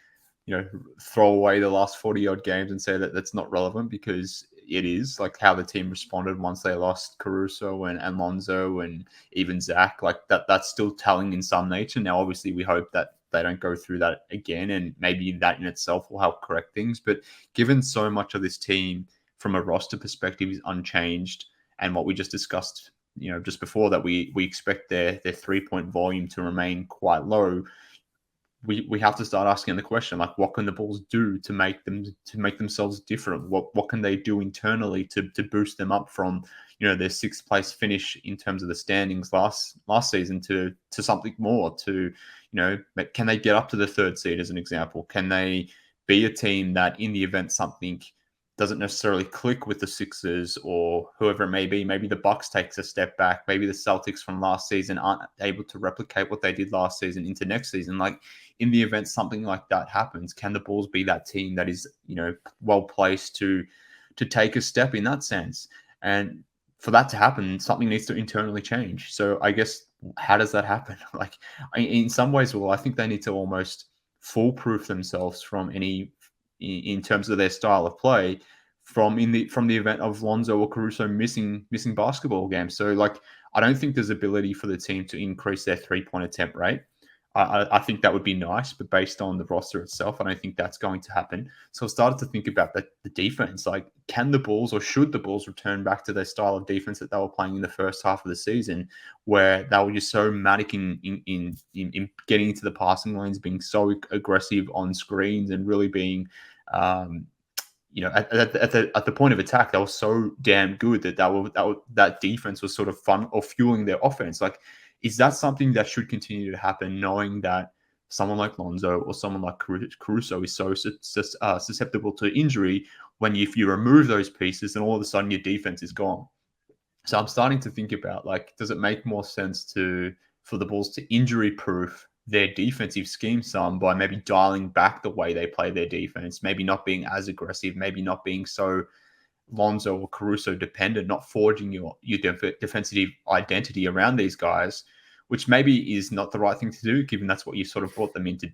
throw away the last 40 odd games and say that that's not relevant, because it is. Like how the team responded once they lost Caruso and Lonzo and even Zach, like that's still telling in some nature. Now, obviously we hope that they don't go through that again, and maybe that in itself will help correct things. But given so much of this team from a roster perspective is unchanged, and what we just discussed, just before that, we expect their 3-point volume to remain quite low. We have to start asking the question, like, what can the Bulls do to make themselves different? What can they do internally to boost them up from their sixth place finish in terms of the standings last season to something more? To can they get up to the third seed as an example? Can they be a team that in the event something doesn't necessarily click with the Sixers or whoever it may be, maybe the Bucks takes a step back, maybe the Celtics from last season aren't able to replicate what they did last season into next season? Like, in the event something like that happens, can the Bulls be that team that is, well placed to take a step in that sense? And for that to happen, something needs to internally change. So I guess, how does that happen? Like, in some ways, I think they need to almost foolproof themselves from any, in terms of their style of play, from the event of Lonzo or Caruso missing basketball games. So, like, I don't think there's ability for the team to increase their 3-point attempt rate. I think that would be nice, but based on the roster itself, I don't think that's going to happen. So I started to think about the defense. Like, can the Bulls, or should the Bulls, return back to their style of defense that they were playing in the first half of the season, where they were just so manic in getting into the passing lanes, being so aggressive on screens, and really being, at the point of attack, they were so damn good that defense was sort of fun or fueling their offense. Like, is that something that should continue to happen, knowing that someone like Lonzo or someone like Caruso is so susceptible to injury? When if you remove those pieces, then all of a sudden your defense is gone. So I'm starting to think about, like, does it make more sense for the Bulls to injury-proof their defensive scheme some by maybe dialing back the way they play their defense, maybe not being as aggressive, maybe not being so Lonzo or Caruso dependent, not forging your defensive identity around these guys, which maybe is not the right thing to do, given that's what you sort of brought them into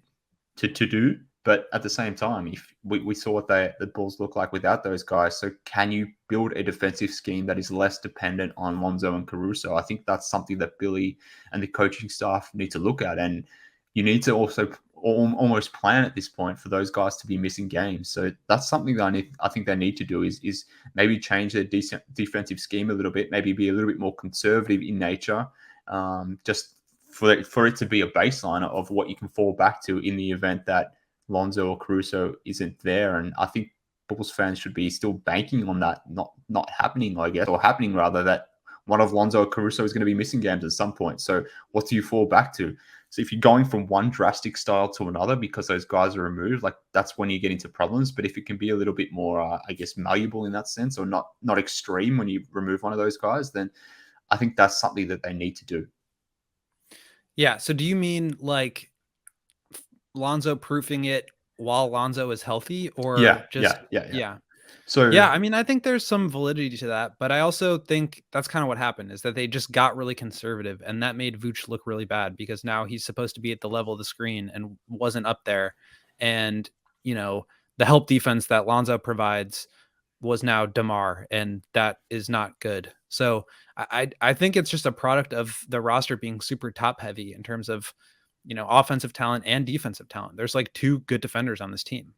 to do. But at the same time, if we saw what the Bulls look like without those guys, so can you build a defensive scheme that is less dependent on Lonzo and Caruso? I think that's something that Billy and the coaching staff need to look at, and you need to also almost plan at this point for those guys to be missing games. So that's something that I think they need to do is maybe change their defensive scheme a little bit, maybe be a little bit more conservative in nature, just for it to be a baseline of what you can fall back to in the event that Lonzo or Caruso isn't there. And I think Bulls fans should be still banking on that not happening, I guess, or happening rather, that one of Lonzo or Caruso is going to be missing games at some point. So what do you fall back to? So if you're going from one drastic style to another because those guys are removed, like that's when you get into problems. But if it can be a little bit more, I guess, malleable in that sense, or not extreme when you remove one of those guys, then I think that's something that they need to do. Yeah. So do you mean like Lonzo proofing it while Lonzo is healthy, or yeah. So yeah, I mean, I think there's some validity to that, but I also think that's kind of what happened, is that they just got really conservative, and that made Vooch look really bad because now he's supposed to be at the level of the screen and wasn't up there. And, you know, the help defense that Lonzo provides was now DeMar, and that is not good. So I think it's just a product of the roster being super top heavy in terms of, you know, offensive talent and defensive talent. There's like two good defenders on this team.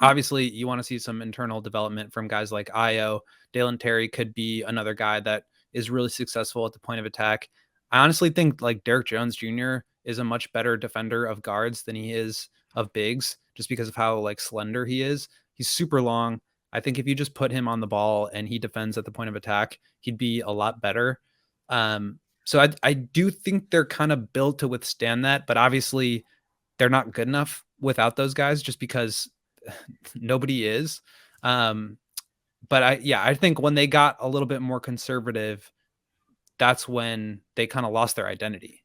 Obviously, you want to see some internal development from guys like Io. Dalen Terry could be another guy that is really successful at the point of attack. I honestly think like Derek Jones Jr. is a much better defender of guards than he is of bigs, just because of how like slender he is. He's super long. I think if you just put him on the ball and he defends at the point of attack, he'd be a lot better. So I do think they're kind of built to withstand that, but obviously they're not good enough without those guys, just because nobody is. But I think when they got a little bit more conservative, that's when they kind of lost their identity.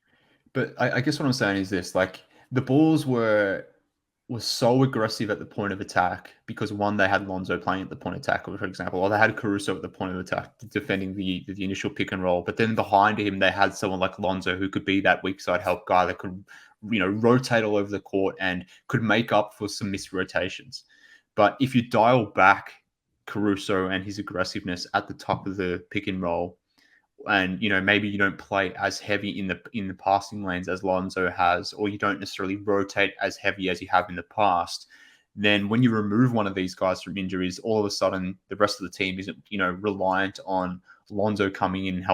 But I guess what I'm saying is this: like the Bulls were so aggressive at the point of attack because, one, they had Lonzo playing at the point of attack, for example, or they had Caruso at the point of attack defending the initial pick and roll. But then behind him, they had someone like Lonzo who could be that weak side help guy that could, you know, rotate all over the court and could make up for some missed rotations. But if you dial back Caruso and his aggressiveness at the top of the pick and roll, and, you know, maybe you don't play as heavy in the passing lanes as Lonzo has, or you don't necessarily rotate as heavy as you have in the past, then when you remove one of these guys from injuries, all of a sudden the rest of the team isn't, you know, reliant on Lonzo coming in and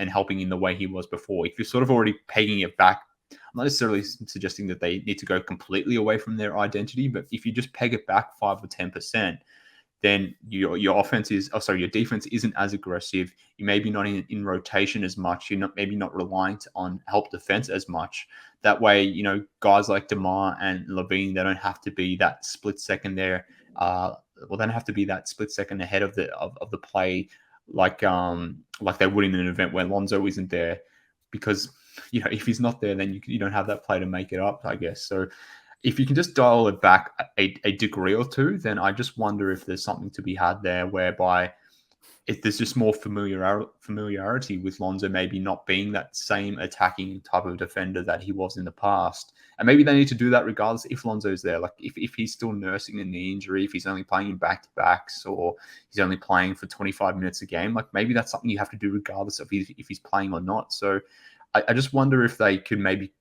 helping in the way he was before. If you're sort of already pegging it back, I'm not necessarily suggesting that they need to go completely away from their identity, but if you just peg it back 5 or 10%, then your defense isn't as aggressive. You may be not in rotation as much. You're maybe not reliant on help defense as much. That way, you know, guys like DeMar and LaVine, they don't have to be that split second there. They don't have to be that split second ahead of the play, like they would in an event where Lonzo isn't there, because, you know, if he's not there, then you don't have that play to make it up, I guess. So if you can just dial it back a degree or two, then I just wonder if there's something to be had there, whereby if there's just more familiarity with Lonzo maybe not being that same attacking type of defender that he was in the past. And maybe they need to do that regardless if Lonzo's there. Like if he's still nursing a knee injury, if he's only playing in back-to-backs, or he's only playing for 25 minutes a game, like maybe that's something you have to do regardless of if he's playing or not. So I just wonder if they could maybe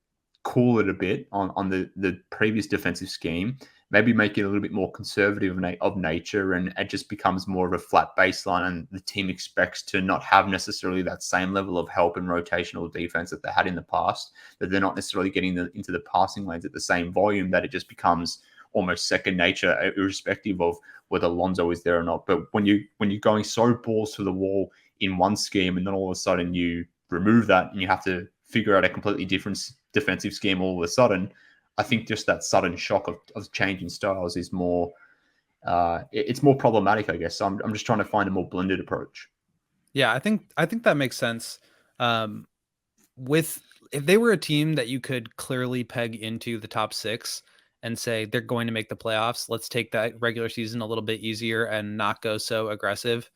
cool it a bit on the previous defensive scheme, maybe make it a little bit more conservative of nature, and it just becomes more of a flat baseline, and the team expects to not have necessarily that same level of help and rotational defense that they had in the past, that they're not necessarily getting into the passing lanes at the same volume, that it just becomes almost second nature, irrespective of whether Lonzo is there or not. But when you're going so balls to the wall in one scheme, and then all of a sudden you remove that and you have to figure out a completely different defensive scheme all of a sudden, I think just that sudden shock of changing styles is more, it's more problematic, I guess. So I'm just trying to find a more blended approach. Yeah, I think that makes sense. If they were a team that you could clearly peg into the top 6 and say they're going to make the playoffs, let's take that regular season a little bit easier and not go so aggressive,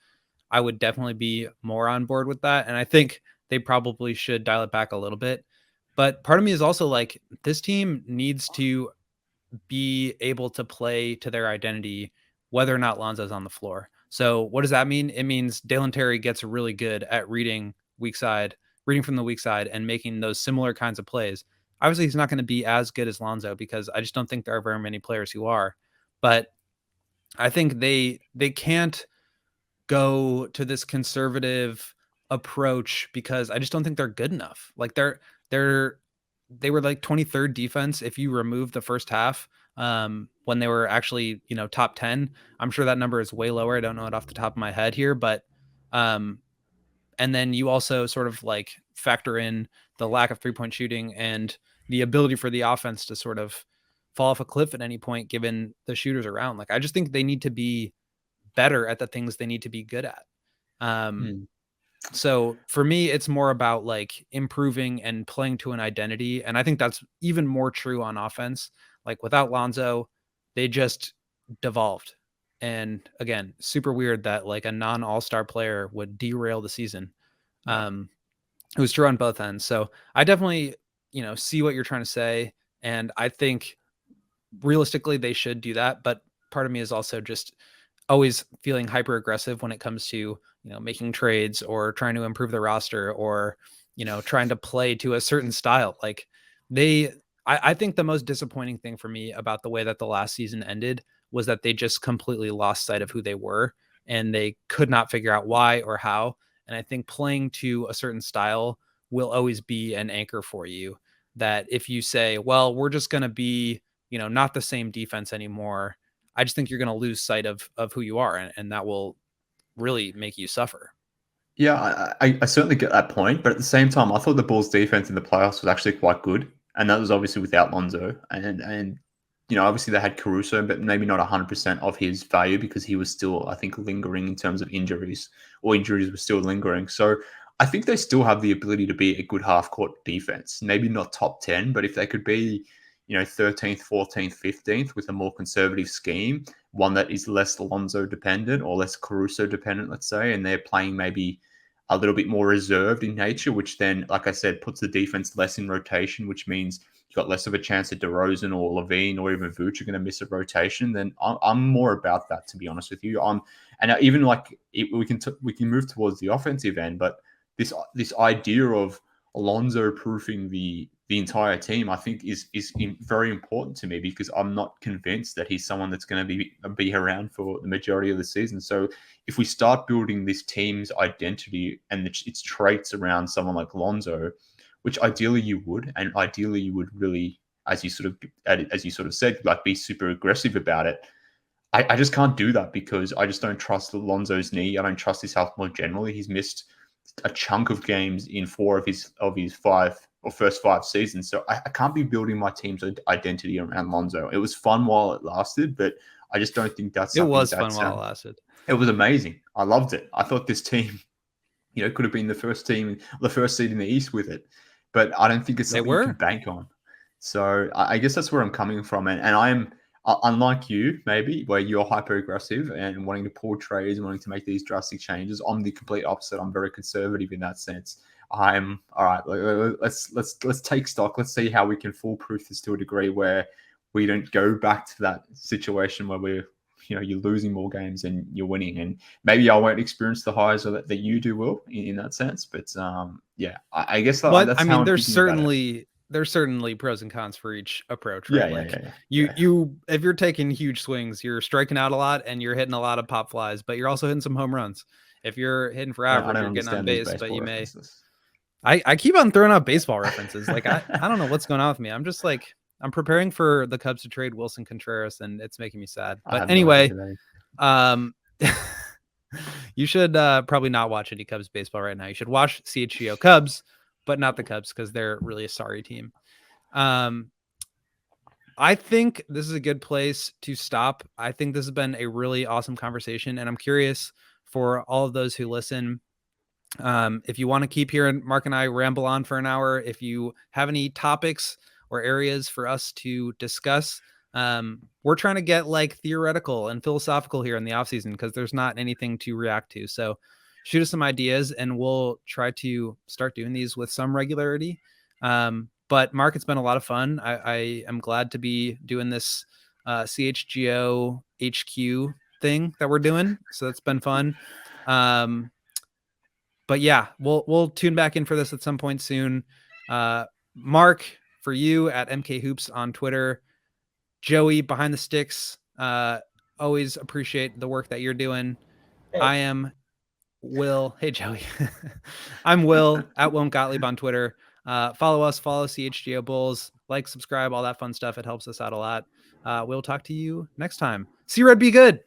I would definitely be more on board with that. And I think they probably should dial it back a little bit. But part of me is also like, this team needs to be able to play to their identity, whether or not Lonzo's on the floor. So what does that mean? It means Dalen Terry gets really good at reading from the weak side and making those similar kinds of plays. Obviously, he's not going to be as good as Lonzo because I just don't think there are very many players who are. But I think they can't go to this conservative approach because I just don't think they're good enough. Like they were like 23rd defense if you remove the first half, when they were actually, top 10. I'm sure that number is way lower. I don't know it off the top of my head here, but and then you also sort of like factor in the lack of 3-point shooting and the ability for the offense to sort of fall off a cliff at any point given the shooters around. Like, I just think they need to be better at the things they need to be good at. So for me, it's more about like improving and playing to an identity. And I think that's even more true on offense. Like, without Lonzo, they just devolved. And again, super weird that like a non-all-star player would derail the season. It was true on both ends. So I definitely, see what you're trying to say. And I think realistically they should do that. But part of me is also just always feeling hyper aggressive when it comes to, making trades or trying to improve the roster or, trying to play to a certain style. Like I think the most disappointing thing for me about the way that the last season ended was that they just completely lost sight of who they were and they could not figure out why or how. And I think playing to a certain style will always be an anchor for you, that if you say, well, we're just going to be, not the same defense anymore, I just think you're going to lose sight of who you are. And that will really make you suffer. Yeah, I certainly get that point. But at the same time, I thought the Bulls defense in the playoffs was actually quite good. And that was obviously without Lonzo. And obviously they had Caruso, but maybe not 100% of his value because he was still, I think, lingering in terms of injuries, or injuries were still lingering. So I think they still have the ability to be a good half-court defense. Maybe not top 10, but if they could be, 13th, 14th, 15th with a more conservative scheme, one that is less Lonzo dependent or less Caruso dependent, let's say, and they're playing maybe a little bit more reserved in nature, which then, like I said, puts the defense less in rotation, which means you've got less of a chance that DeRozan or LaVine or even Vooch are going to miss a rotation. Then I'm more about that, to be honest with you. And even like we can move towards the offensive end, but this idea of Alonzo proofing the entire team, I think is very important to me, because I'm not convinced that he's someone that's going to be around for the majority of the season. So if we start building this team's identity and its traits around someone like Lonzo, which ideally you would really, as you sort of said, like, be super aggressive about it. I just can't do that because I just don't trust Lonzo's knee. I don't trust his health more generally. He's missed a chunk of games in 4 of his first 5 seasons. So I can't be building my team's identity around Lonzo. It was fun while it lasted, but I just don't think that's something. It was fun while it lasted. It was amazing. I loved it. I thought this team, could have been the first seed in the East with it, but I don't think it's something you can bank on. So I guess that's where I'm coming from. And I'm, unlike you, maybe, where you're hyper aggressive and wanting to pull trades and wanting to make these drastic changes, I'm the complete opposite. I'm very conservative in that sense. I'm all right. Let's take stock. Let's see how we can foolproof this to a degree where we don't go back to that situation where you're losing more games than you're winning. And maybe I won't experience the highs that you do, Will, in that sense. But yeah, I guess that's how I'm there's certainly pros and cons for each approach, right? Yeah. You if you're taking huge swings, you're striking out a lot and you're hitting a lot of pop flies, but you're also hitting some home runs. If you're hitting for average, you're getting on base, but you may. I keep on throwing out baseball references. Like I don't know what's going on with me. I'm just like, I'm preparing for the Cubs to trade Wilson Contreras, and it's making me sad. But anyway, you should probably not watch any Cubs baseball right now. You should watch CHGO Cubs, but not the Cubs because they're really a sorry team. I think this is a good place to stop. I think this has been a really awesome conversation, and I'm curious for all of those who listen. If you want to keep hearing Mark and I ramble on for an hour, if you have any topics or areas for us to discuss, we're trying to get like theoretical and philosophical here in the off season because there's not anything to react to. So shoot us some ideas, and we'll try to start doing these with some regularity. But Mark, it's been a lot of fun. I am glad to be doing this CHGO HQ thing that we're doing. So that's been fun. But yeah, we'll tune back in for this at some point soon. Mark, for you at MK Hoops on Twitter, Joey behind the sticks. Always appreciate the work that you're doing. Hey. I am Will. Hey, Joey. I'm Will at Will Gottlieb on Twitter. Follow us, follow CHGO Bulls, like, subscribe, all that fun stuff. It helps us out a lot. We'll talk to you next time. See Red, be good.